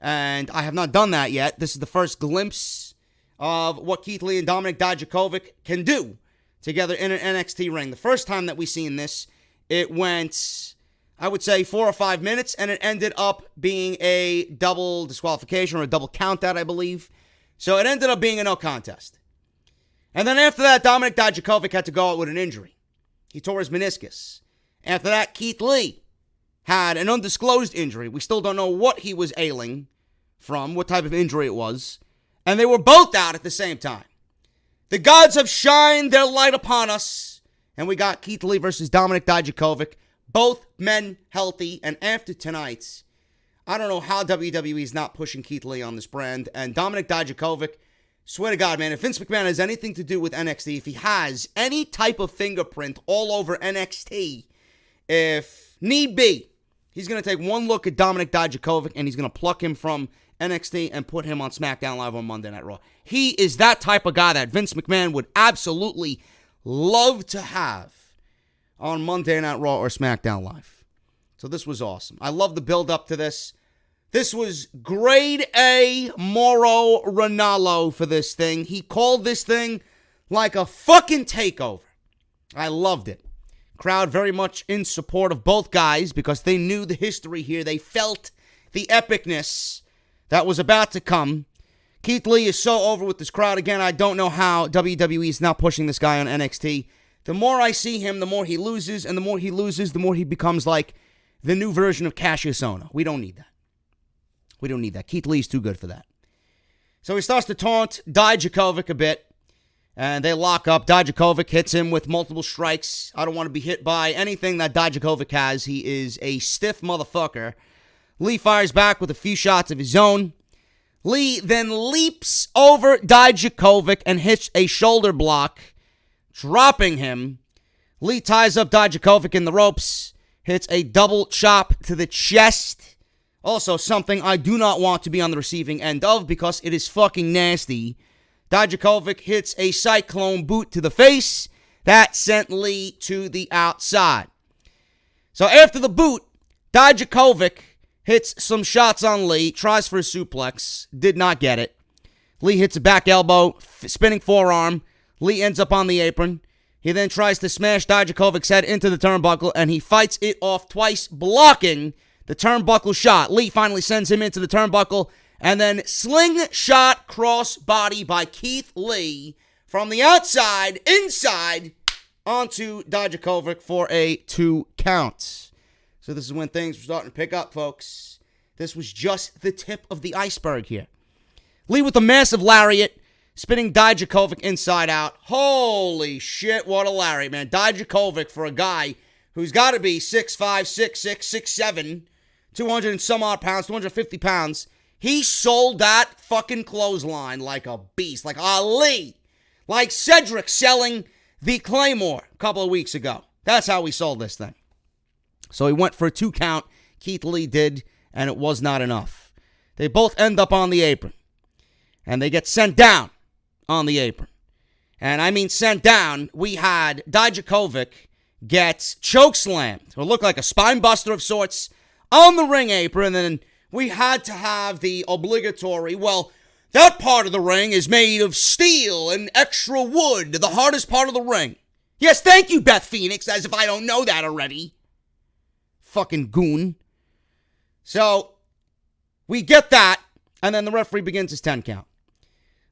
and I have not done that yet. This is the first glimpse of what Keith Lee and Dominik Dijakovic can do together in an NXT ring. The first time that we seen this, it went, I would say, 4 or 5 minutes, and it ended up being a double disqualification or a double count out, I believe. So it ended up being a no contest. And then after that, Dominik Dijakovic had to go out with an injury. He tore his meniscus. After that, Keith Lee had an undisclosed injury. We still don't know what he was ailing from, what type of injury it was. And they were both out at the same time. The gods have shined their light upon us. And we got Keith Lee versus Dominik Dijakovic. Both men healthy. And after tonight's, I don't know how WWE is not pushing Keith Lee on this brand. And Dominik Dijakovic, swear to God, man, if Vince McMahon has anything to do with NXT, if he has any type of fingerprint all over NXT, if need be, he's going to take one look at Dominik Dijakovic and he's going to pluck him from NXT and put him on SmackDown Live on Monday Night Raw. He is that type of guy that Vince McMahon would absolutely love to have on Monday Night Raw or SmackDown Live. So this was awesome. I love the build up to this. This was grade A Mauro Ranallo for this thing. He called this thing like a fucking takeover. I loved it. Crowd very much in support of both guys because they knew the history here. They felt the epicness that was about to come. Keith Lee is so over with this crowd. Again, I don't know how WWE is not pushing this guy on NXT. The more I see him, the more he loses, and the more he loses, the more he becomes like the new version of Cassius Ohno. We don't need that. We don't need that. Keith Lee's too good for that. So he starts to taunt Dijakovic a bit, and they lock up. Dijakovic hits him with multiple strikes. I don't want to be hit by anything that Dijakovic has. He is a stiff motherfucker. Lee fires back with a few shots of his own. Lee then leaps over Dijakovic and hits a shoulder block, dropping him. Lee ties up Dijakovic in the ropes, hits a double chop to the chest. Also, something I do not want to be on the receiving end of because it is fucking nasty. Dijakovic hits a cyclone boot to the face. That sent Lee to the outside. So after the boot, Dijakovic hits some shots on Lee, tries for a suplex, did not get it. Lee hits a back elbow, spinning forearm. Lee ends up on the apron. He then tries to smash Dijakovic's head into the turnbuckle, and he fights it off twice, blocking the turnbuckle shot. Lee finally sends him into the turnbuckle, and then slingshot crossbody by Keith Lee from the outside, inside, onto Dijakovic for a 2 count. So this is when things were starting to pick up, folks. This was just the tip of the iceberg here. Lee with a massive lariat spinning Dijakovic inside out. Holy shit, what a lariat, man. Dijakovic, for a guy who's got to be 6'5", 6'6", 6'7", 200 and some odd pounds, 250 pounds, he sold that fucking clothesline like a beast, like Ali, like Cedric selling the Claymore a couple of weeks ago. That's how we sold this thing. So he went for a 2 count, Keith Lee did, and it was not enough. They both end up on the apron, and they get sent down on the apron. And I mean sent down. We had Dijakovic get chokeslammed, or look like a spine buster of sorts, on the ring apron, and then we had to have the obligatory, well, that part of the ring is made of steel and extra wood, the hardest part of the ring. Yes, thank you, Beth Phoenix, as if I don't know that already. Fucking goon. So, we get that, and then the referee begins his 10 count.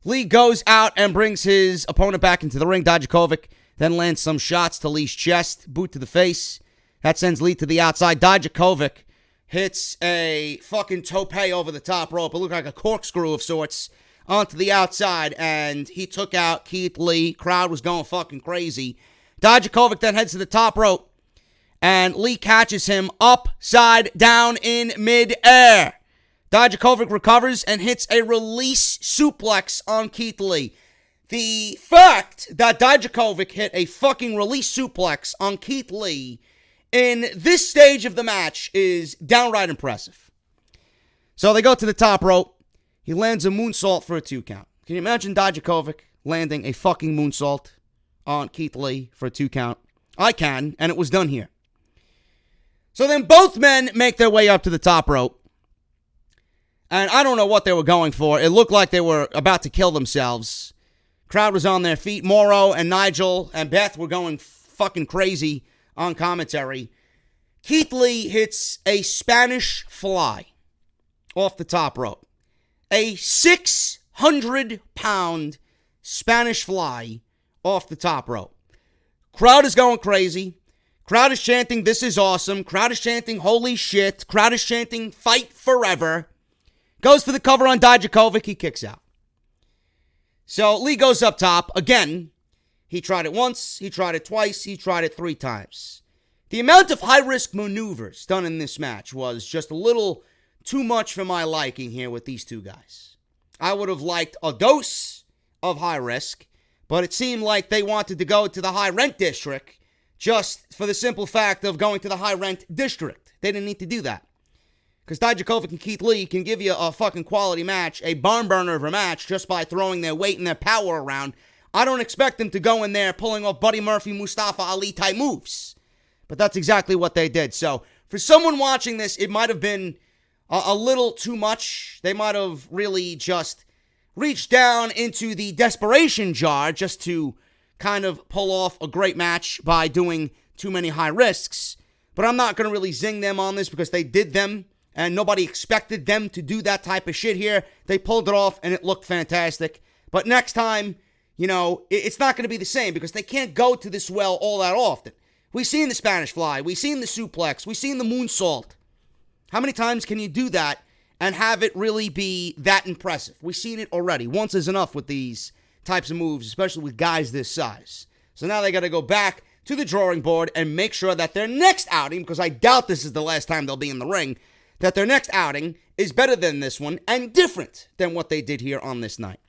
Lee goes out and brings his opponent back into the ring. Dijakovic then lands some shots to Lee's chest, boot to the face. That sends Lee to the outside. Dijakovic hits a fucking tope over the top rope. It looked like a corkscrew of sorts onto the outside, and he took out Keith Lee. Crowd was going fucking crazy. Dijakovic then heads to the top rope, and Lee catches him upside down in midair. Dijakovic recovers and hits a release suplex on Keith Lee. The fact that Dijakovic hit a fucking release suplex on Keith Lee in this stage of the match is downright impressive. So they go to the top rope. He lands a moonsault for a 2 count. Can you imagine Dijakovic landing a fucking moonsault on Keith Lee for a 2 count? I can, and it was done here. So then both men make their way up to the top rope. And I don't know what they were going for. It looked like they were about to kill themselves. Crowd was on their feet. Morrow and Nigel and Beth were going fucking crazy on commentary. Keith Lee hits a Spanish fly off the top rope. A 600-pound Spanish fly off the top rope. Crowd is going crazy. Crowd is chanting, "This is awesome." Crowd is chanting, "Holy shit." Crowd is chanting, "Fight forever." Goes for the cover on Dijakovic. He kicks out. So Lee goes up top. Again, he tried it once, he tried it twice, he tried it 3 times. The amount of high-risk maneuvers done in this match was just a little too much for my liking here with these 2 guys. I would have liked a dose of high risk, but it seemed like they wanted to go to the high-rent district just for the simple fact of going to the high-rent district. They didn't need to do that. Because Dijakovic and Keith Lee can give you a fucking quality match, a barn burner of a match, just by throwing their weight and their power around. I don't expect them to go in there pulling off Buddy Murphy, Mustafa Ali type moves. But that's exactly what they did. So, for someone watching this, it might have been a little too much. They might have really just reached down into the desperation jar just to kind of pull off a great match by doing too many high risks. But I'm not going to really zing them on this because they did them. And nobody expected them to do that type of shit here. They pulled it off, and it looked fantastic. But next time, you know, it's not going to be the same because they can't go to this well all that often. We've seen the Spanish fly. We've seen the suplex. We've seen the moonsault. How many times can you do that and have it really be that impressive? We've seen it already. Once is enough with these types of moves, especially with guys this size. So now they got to go back to the drawing board and make sure that their next outing, because I doubt this is the last time they'll be in the ring, that their next outing is better than this one and different than what they did here on this night.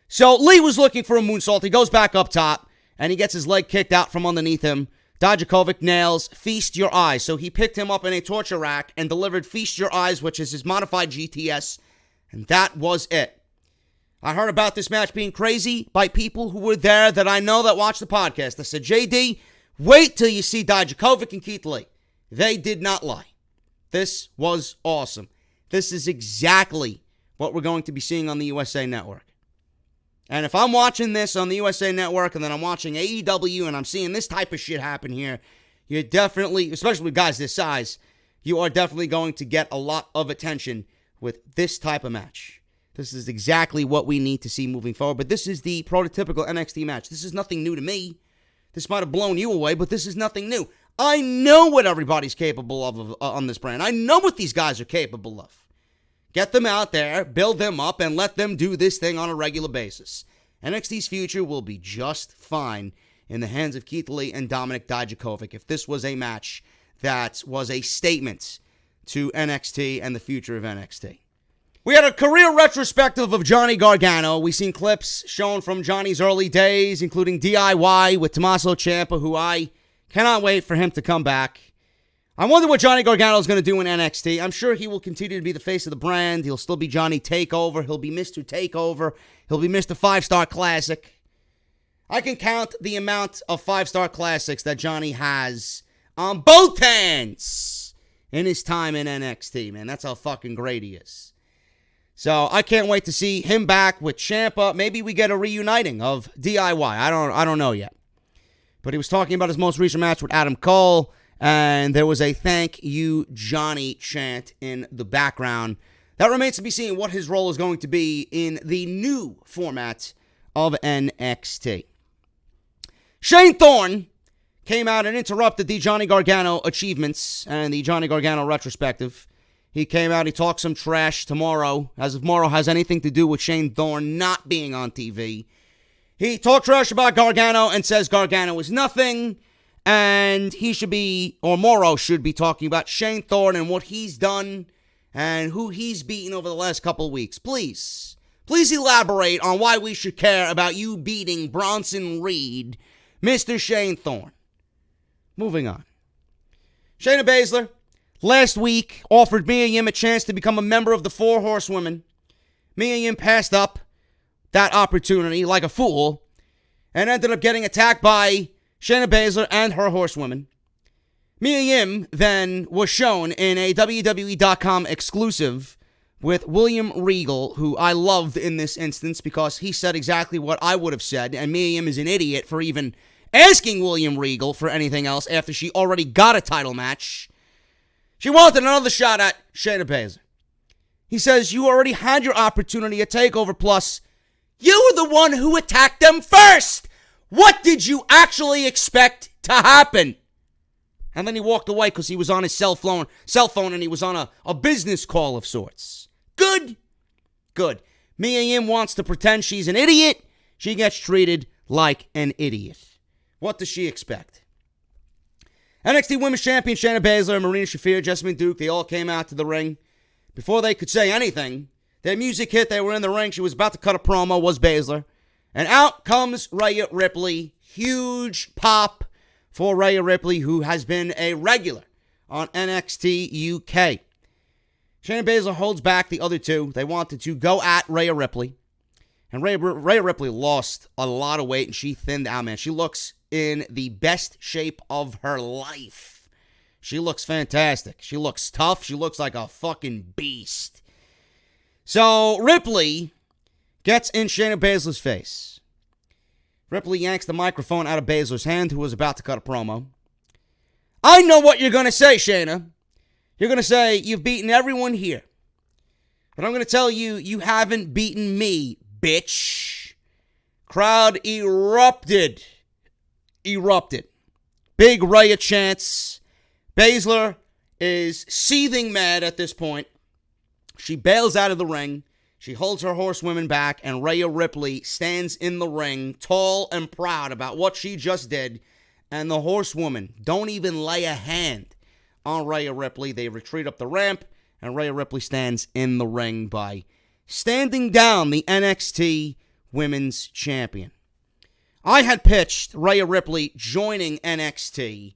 So Lee was looking for a moonsault. He goes back up top, and he gets his leg kicked out from underneath him. Dijakovic nails Feast Your Eyes. So he picked him up in a torture rack and delivered Feast Your Eyes, which is his modified GTS, and that was it. I heard about this match being crazy by people who were there that I know that watch the podcast. I said, JD, wait till you see Dijakovic and Keith Lee. They did not lie. This was awesome. This is exactly what we're going to be seeing on the USA Network. And if I'm watching this on the USA Network and then I'm watching AEW and I'm seeing this type of shit happen here, you're definitely, especially with guys this size, you are definitely going to get a lot of attention with this type of match. This is exactly what we need to see moving forward. But this is the prototypical NXT match. This is nothing new to me. This might have blown you away, but this is nothing new. I know what everybody's capable of on this brand. I know what these guys are capable of. Get them out there, build them up, and let them do this thing on a regular basis. NXT's future will be just fine in the hands of Keith Lee and Dominik Dijakovic if this was a match that was a statement to NXT and the future of NXT. We had a career retrospective of Johnny Gargano. We've seen clips shown from Johnny's early days, including DIY with Tommaso Ciampa, who I cannot wait for him to come back. I wonder what Johnny Gargano is going to do in NXT. I'm sure he will continue to be the face of the brand. He'll still be Johnny Takeover. He'll be Mr. Takeover. He'll be Mr. 5-Star Classic. I can count the amount of 5-Star Classics that Johnny has on both hands in his time in NXT, man. That's how fucking great he is. So I can't wait to see him back with Ciampa. Maybe we get a reuniting of DIY. I don't know yet. But he was talking about his most recent match with Adam Cole, and there was a thank you Johnny chant in the background. That remains to be seen what his role is going to be in the new format of NXT. Shane Thorne came out and interrupted the Johnny Gargano achievements and the Johnny Gargano retrospective. He came out, he talked some trash tomorrow, as if tomorrow has anything to do with Shane Thorne not being on TV. He talked trash about Gargano and says Gargano is nothing, and he should be, or Morrow should be talking about Shane Thorne and what he's done and who he's beaten over the last couple of weeks. Please elaborate on why we should care about you beating Bronson Reed, Mr. Shane Thorne. Moving on. Shayna Baszler last week offered Mia Yim a chance to become a member of the Four Horsewomen. Mia Yim passed up that opportunity like a fool and ended up getting attacked by Shayna Baszler and her horsewomen. Mia Yim then was shown in a WWE.com exclusive with William Regal, who I loved in this instance because he said exactly what I would have said, and Mia Yim is an idiot for even asking William Regal for anything else after she already got a title match. She wanted another shot at Shayna Baszler. He says, you already had your opportunity at TakeOver Plus. You were the one who attacked them first. What did you actually expect to happen? And then he walked away because he was on his cell phone and he was on a business call of sorts. Good. Mia Yim wants to pretend she's an idiot. She gets treated like an idiot. What does she expect? NXT Women's Champion Shayna Baszler, Marina Shafir, Jessamine Duke, they all came out to the ring. Before they could say anything, their music hit, they were in the ring. She was about to cut a promo, was Baszler. And out comes Rhea Ripley. Huge pop for Rhea Ripley, who has been a regular on NXT UK. Shayna Baszler holds back the other two. They wanted to go at Rhea Ripley. And Rhea Ripley lost a lot of weight, and she thinned out, man. She looks in the best shape of her life. She looks fantastic. She looks tough. She looks like a fucking beast. So Ripley gets in Shayna Baszler's face. Ripley yanks the microphone out of Baszler's hand, who was about to cut a promo. I know what you're going to say, Shayna. You're going to say, you've beaten everyone here. But I'm going to tell you, you haven't beaten me, bitch. Crowd erupted. Big Rhea chants. Baszler is seething mad at this point. She bails out of the ring. She holds her horsewomen back, and Rhea Ripley stands in the ring, tall and proud about what she just did. And the horsewomen don't even lay a hand on Rhea Ripley. They retreat up the ramp, and Rhea Ripley stands in the ring by standing down the NXT Women's Champion. I had pitched Rhea Ripley joining NXT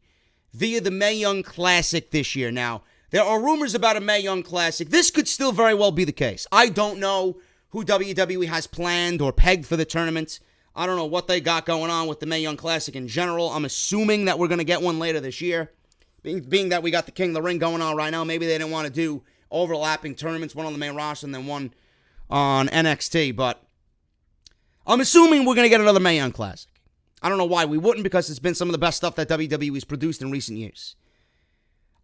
via the Mae Young Classic this year. Now, there are rumors about a Mae Young Classic. This could still very well be the case. I don't know who WWE has planned or pegged for the tournament. I don't know what they got going on with the Mae Young Classic in general. I'm assuming that we're going to get one later this year. Being that we got the King of the Ring going on right now, maybe they didn't want to do overlapping tournaments, one on the main roster and then one on NXT. But I'm assuming we're going to get another Mae Young Classic. I don't know why we wouldn't, because it's been some of the best stuff that WWE's produced in recent years.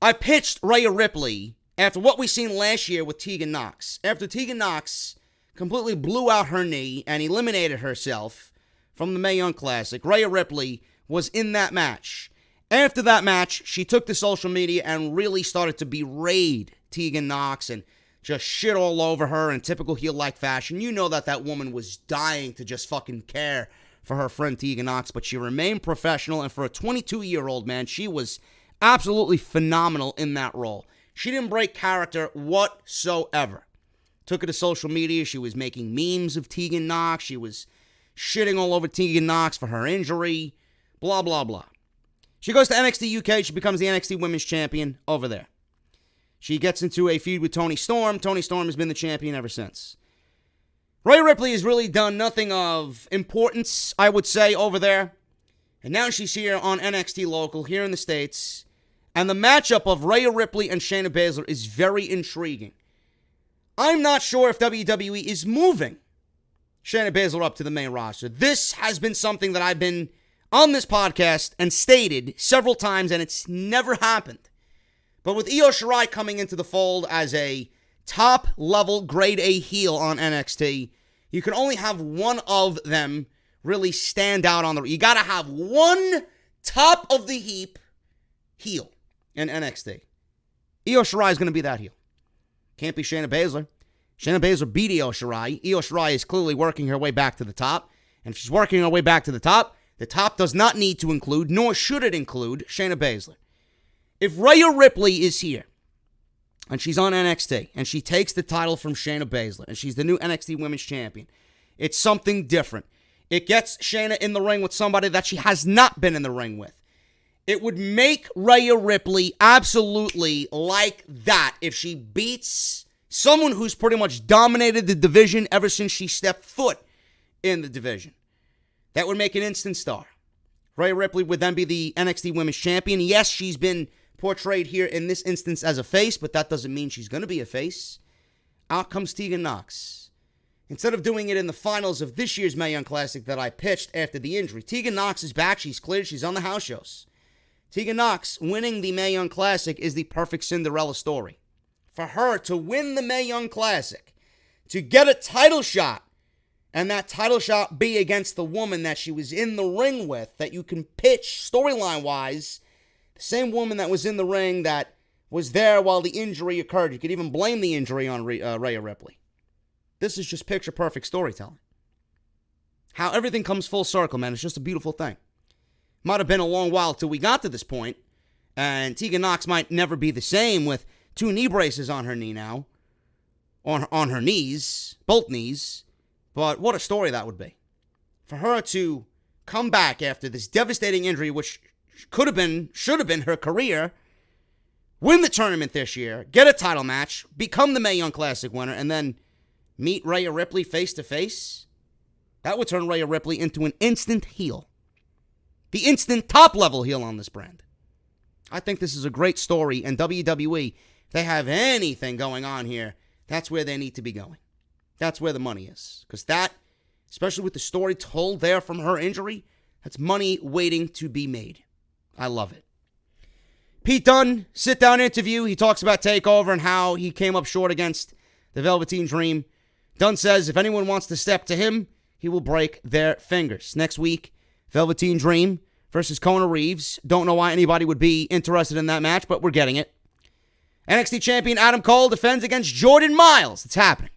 I pitched Rhea Ripley after what we seen last year with Tegan Nox. After Tegan Nox completely blew out her knee and eliminated herself from the Mae Young Classic, Rhea Ripley was in that match. After that match, she took to social media and really started to berate Tegan Nox and just shit all over her in typical heel-like fashion. You know that woman was dying to just fucking care for her friend Tegan Nox, but she remained professional, and for a 22-year-old, man, she was absolutely phenomenal in that role. She didn't break character whatsoever. Took it to social media. She was making memes of Tegan Nox. She was shitting all over Tegan Nox for her injury. Blah, blah, blah. She goes to NXT UK. She becomes the NXT Women's Champion over there. She gets into a feud with Toni Storm. Toni Storm has been the champion ever since. Rhea Ripley has really done nothing of importance, I would say, over there. And now she's here on NXT Local, here in the States. And the matchup of Rhea Ripley and Shayna Baszler is very intriguing. I'm not sure if WWE is moving Shayna Baszler up to the main roster. This has been something that I've been on this podcast and stated several times, and it's never happened. But with Io Shirai coming into the fold as a top-level grade A heel on NXT, you can only have one of them really stand out on the... You got to have one top-of-the-heap heel in NXT. Io Shirai is going to be that heel. Can't be Shayna Baszler. Shayna Baszler beat Io Shirai. Io Shirai is clearly working her way back to the top. And if she's working her way back to the top does not need to include, nor should it include, Shayna Baszler. If Rhea Ripley is here, and she's on NXT, and she takes the title from Shayna Baszler, and she's the new NXT Women's Champion, it's something different. It gets Shayna in the ring with somebody that she has not been in the ring with. It would make Rhea Ripley absolutely like that if she beats someone who's pretty much dominated the division ever since she stepped foot in the division. That would make an instant star. Rhea Ripley would then be the NXT Women's Champion. Yes, she's been portrayed here in this instance as a face, but that doesn't mean she's going to be a face. Out comes Tegan Nox. Instead of doing it in the finals of this year's Mae Young Classic that I pitched after the injury, Tegan Nox is back. She's cleared. She's on the house shows. Tegan Nox winning the Mae Young Classic is the perfect Cinderella story. For her to win the Mae Young Classic, to get a title shot, and that title shot be against the woman that she was in the ring with, that you can pitch storyline-wise, the same woman that was in the ring that was there while the injury occurred. You could even blame the injury on Rhea Ripley. This is just picture-perfect storytelling. How everything comes full circle, man. It's just a beautiful thing. Might have been a long while till we got to this point, and Tegan Nox might never be the same with 2 knee braces on her knee now, on her knees, both knees, but what a story that would be. For her to come back after this devastating injury, which should have been her career, win the tournament this year, get a title match, become the Mae Young Classic winner, and then meet Rhea Ripley face to face, that would turn Rhea Ripley into an instant heel. The instant top-level heel on this brand. I think this is a great story, and WWE, if they have anything going on here, that's where they need to be going. That's where the money is. Because that, especially with the story told there from her injury, that's money waiting to be made. I love it. Pete Dunne, sit-down interview. He talks about TakeOver and how he came up short against the Velveteen Dream. Dunne says if anyone wants to step to him, he will break their fingers. Next week, Velveteen Dream versus Kona Reeves. Don't know why anybody would be interested in that match, but we're getting it. NXT champion Adam Cole defends against Jordan Myles. It's happening.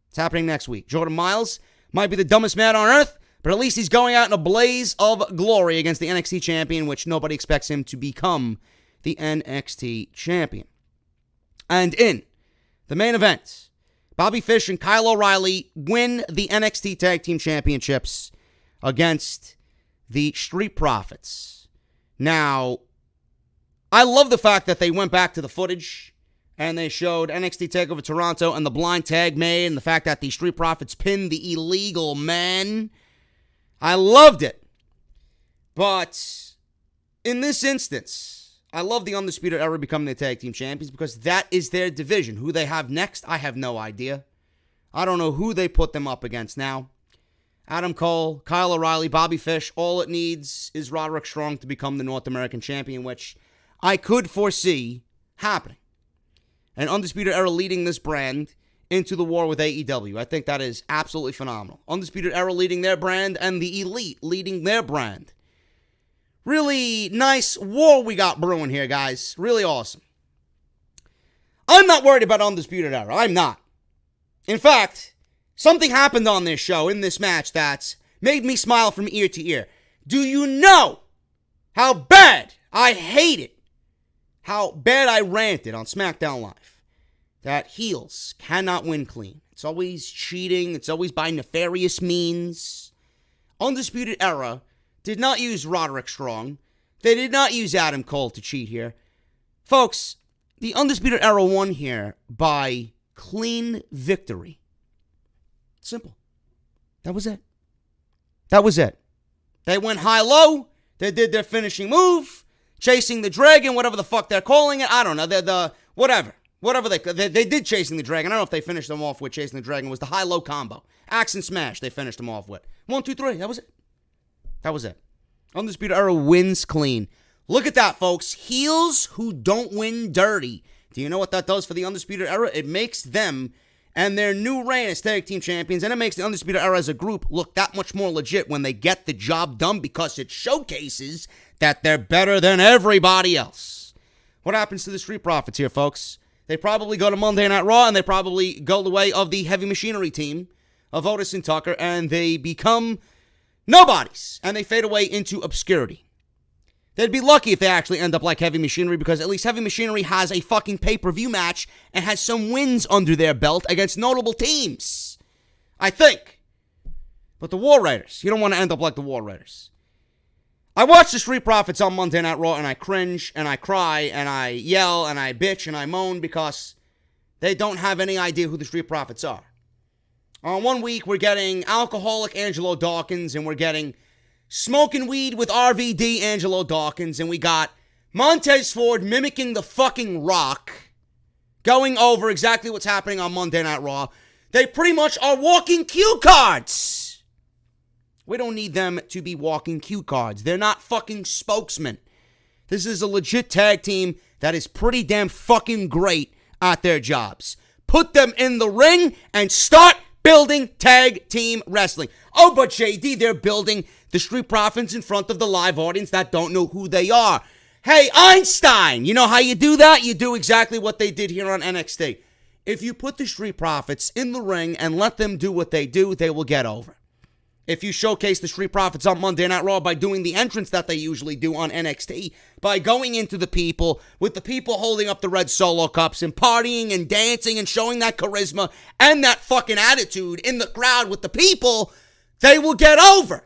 It's happening next week. Jordan Myles might be the dumbest man on earth, but at least he's going out in a blaze of glory against the NXT champion, which nobody expects him to become the NXT champion. And in the main event, Bobby Fish and Kyle O'Reilly win the NXT Tag Team Championships against the Street Profits. Now, I love the fact that they went back to the footage and they showed NXT TakeOver Toronto and the blind tag made and the fact that the Street Profits pinned the illegal man. I loved it. But in this instance, I love the Undisputed Era becoming the tag team champions because that is their division. Who they have next, I have no idea. I don't know who they put them up against now. Adam Cole, Kyle O'Reilly, Bobby Fish, all it needs is Roderick Strong to become the North American champion, which I could foresee happening. And Undisputed Era leading this brand into the war with AEW. I think that is absolutely phenomenal. Undisputed Era leading their brand and the Elite leading their brand. Really nice war we got brewing here, guys. Really awesome. I'm not worried about Undisputed Era. I'm not. In fact, something happened on this show, in this match, that's made me smile from ear to ear. Do you know how bad I hate it? How bad I ranted on SmackDown Live. That heels cannot win clean. It's always cheating. It's always by nefarious means. Undisputed Era did not use Roderick Strong. They did not use Adam Cole to cheat here. Folks, the Undisputed Era won here by clean victory. Simple. That was it. That was it. They went high-low. They did their finishing move. Chasing the Dragon, whatever the fuck they're calling it. I don't know. They're whatever. Whatever they did Chasing the Dragon. I don't know if they finished them off with Chasing the Dragon. It was the high-low combo. Axe and smash they finished them off with. 1, 2, 3. That was it. That was it. Undisputed Era wins clean. Look at that, folks. Heels who don't win dirty. Do you know what that does for the Undisputed Era? It makes them and their new reign as tag team champions, and it makes the Undisputed Era as a group look that much more legit when they get the job done, because it showcases that they're better than everybody else. What happens to the Street Profits here, folks? They probably go to Monday Night Raw, and they probably go the way of the Heavy Machinery team of Otis and Tucker, and they become nobodies, and they fade away into obscurity. They'd be lucky if they actually end up like Heavy Machinery, because at least Heavy Machinery has a fucking pay-per-view match and has some wins under their belt against notable teams. I think. But the War Raiders, you don't want to end up like the War Raiders. I watch the Street Profits on Monday Night Raw, and I cringe, and I cry, and I yell, and I bitch, and I moan, because they don't have any idea who the Street Profits are. One week, we're getting alcoholic Angelo Dawkins, and we're getting smoking weed with RVD Angelo Dawkins, and we got Montez Ford mimicking the fucking Rock, going over exactly what's happening on Monday Night Raw. They pretty much are walking cue cards. We don't need them to be walking cue cards. They're not fucking spokesmen. This is a legit tag team that is pretty damn fucking great at their jobs. Put them in the ring and start building tag team wrestling. Oh, but JD, they're building the Street Profits in front of the live audience that don't know who they are. Hey, Einstein, you know how you do that? You do exactly what they did here on NXT. If you put the Street Profits in the ring and let them do what they do, they will get over. If you showcase the Street Profits on Monday Night Raw by doing the entrance that they usually do on NXT, by going into the people, with the people holding up the red Solo cups and partying and dancing and showing that charisma and that fucking attitude in the crowd with the people, they will get over.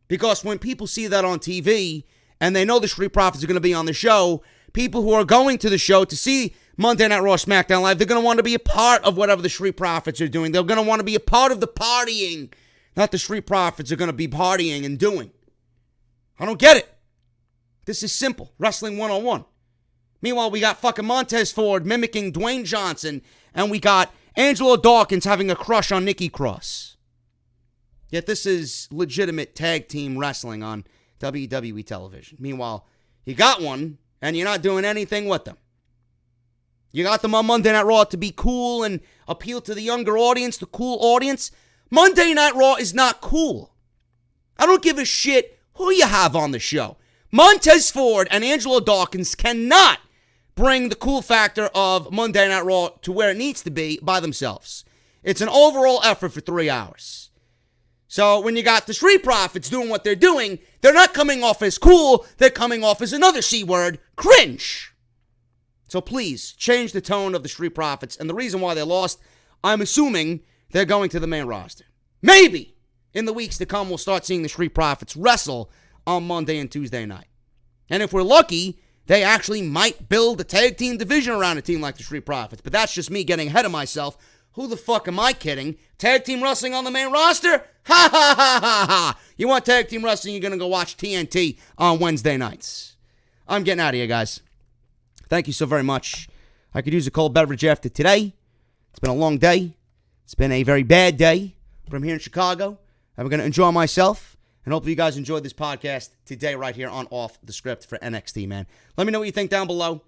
Because when people see that on TV and they know the Street Profits are going to be on the show, people who are going to the show to see Monday Night Raw, SmackDown Live, they're going to want to be a part of whatever the Street Profits are doing. They're going to want to be a part of the partying that the Street Profits are going to be partying and doing. I don't get it. This is simple. Wrestling 101. Meanwhile, we got fucking Montez Ford mimicking Dwayne Johnson, and we got Angelo Dawkins having a crush on Nikki Cross. Yet this is legitimate tag team wrestling on WWE television. Meanwhile, you got one, and you're not doing anything with them. You got them on Monday Night Raw to be cool and appeal to the younger audience, the cool audience. Monday Night Raw is not cool. I don't give a shit who you have on the show. Montez Ford and Angelo Dawkins cannot bring the cool factor of Monday Night Raw to where it needs to be by themselves. It's an overall effort for 3 hours. So when you got the Street Profits doing what they're doing, they're not coming off as cool, they're coming off as another C word, cringe. So please, change the tone of the Street Profits. And the reason why they lost, I'm assuming they're going to the main roster. Maybe in the weeks to come, we'll start seeing the Street Profits wrestle on Monday and Tuesday night. And if we're lucky, they actually might build a tag team division around a team like the Street Profits. But that's just me getting ahead of myself. Who the fuck am I kidding? Tag team wrestling on the main roster? Ha ha ha ha ha. You want tag team wrestling, you're going to go watch TNT on Wednesday nights. I'm getting out of here, guys. Thank you so very much. I could use a cold beverage after today. It's been a long day. It's been a very bad day. But I'm here in Chicago. I'm going to enjoy myself. And hopefully you guys enjoyed this podcast today right here on Off the Script for NXT, man. Let me know what you think down below.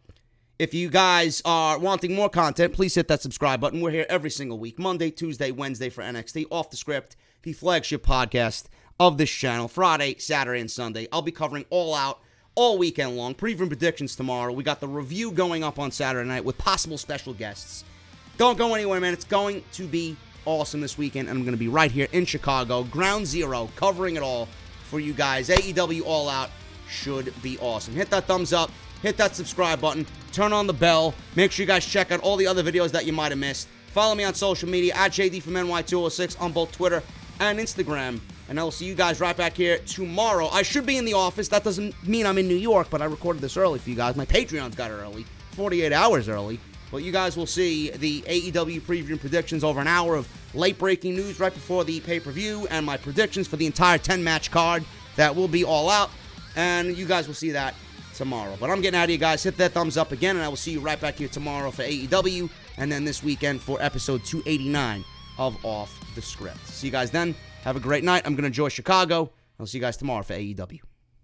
If you guys are wanting more content, please hit that subscribe button. We're here every single week, Monday, Tuesday, Wednesday for NXT. Off the Script, the flagship podcast of this channel. Friday, Saturday, and Sunday. I'll be covering All Out all weekend long. Preview predictions tomorrow. We got the review going up on Saturday night with possible special guests. Don't go anywhere, man. It's going to be awesome this weekend, and I'm going to be right here in Chicago, Ground Zero, covering it all for you guys. AEW All Out should be awesome. Hit that thumbs up. Hit that subscribe button. Turn on the bell. Make sure you guys check out all the other videos that you might have missed. Follow me on social media at JD from NY206 on both Twitter and Instagram. And I will see you guys right back here tomorrow. I should be in the office. That doesn't mean I'm in New York, but I recorded this early for you guys. My Patreon's got it early, 48 hours early. But you guys will see the AEW preview and predictions over an hour of late-breaking news right before the pay-per-view and my predictions for the entire 10-match card that will be all out. And you guys will see that tomorrow. But I'm getting out of here, guys. Hit that thumbs up again, and I will see you right back here tomorrow for AEW, and then this weekend for episode 289 of Off the Script. See you guys then. Have a great night. I'm going to enjoy Chicago. I'll see you guys tomorrow for AEW.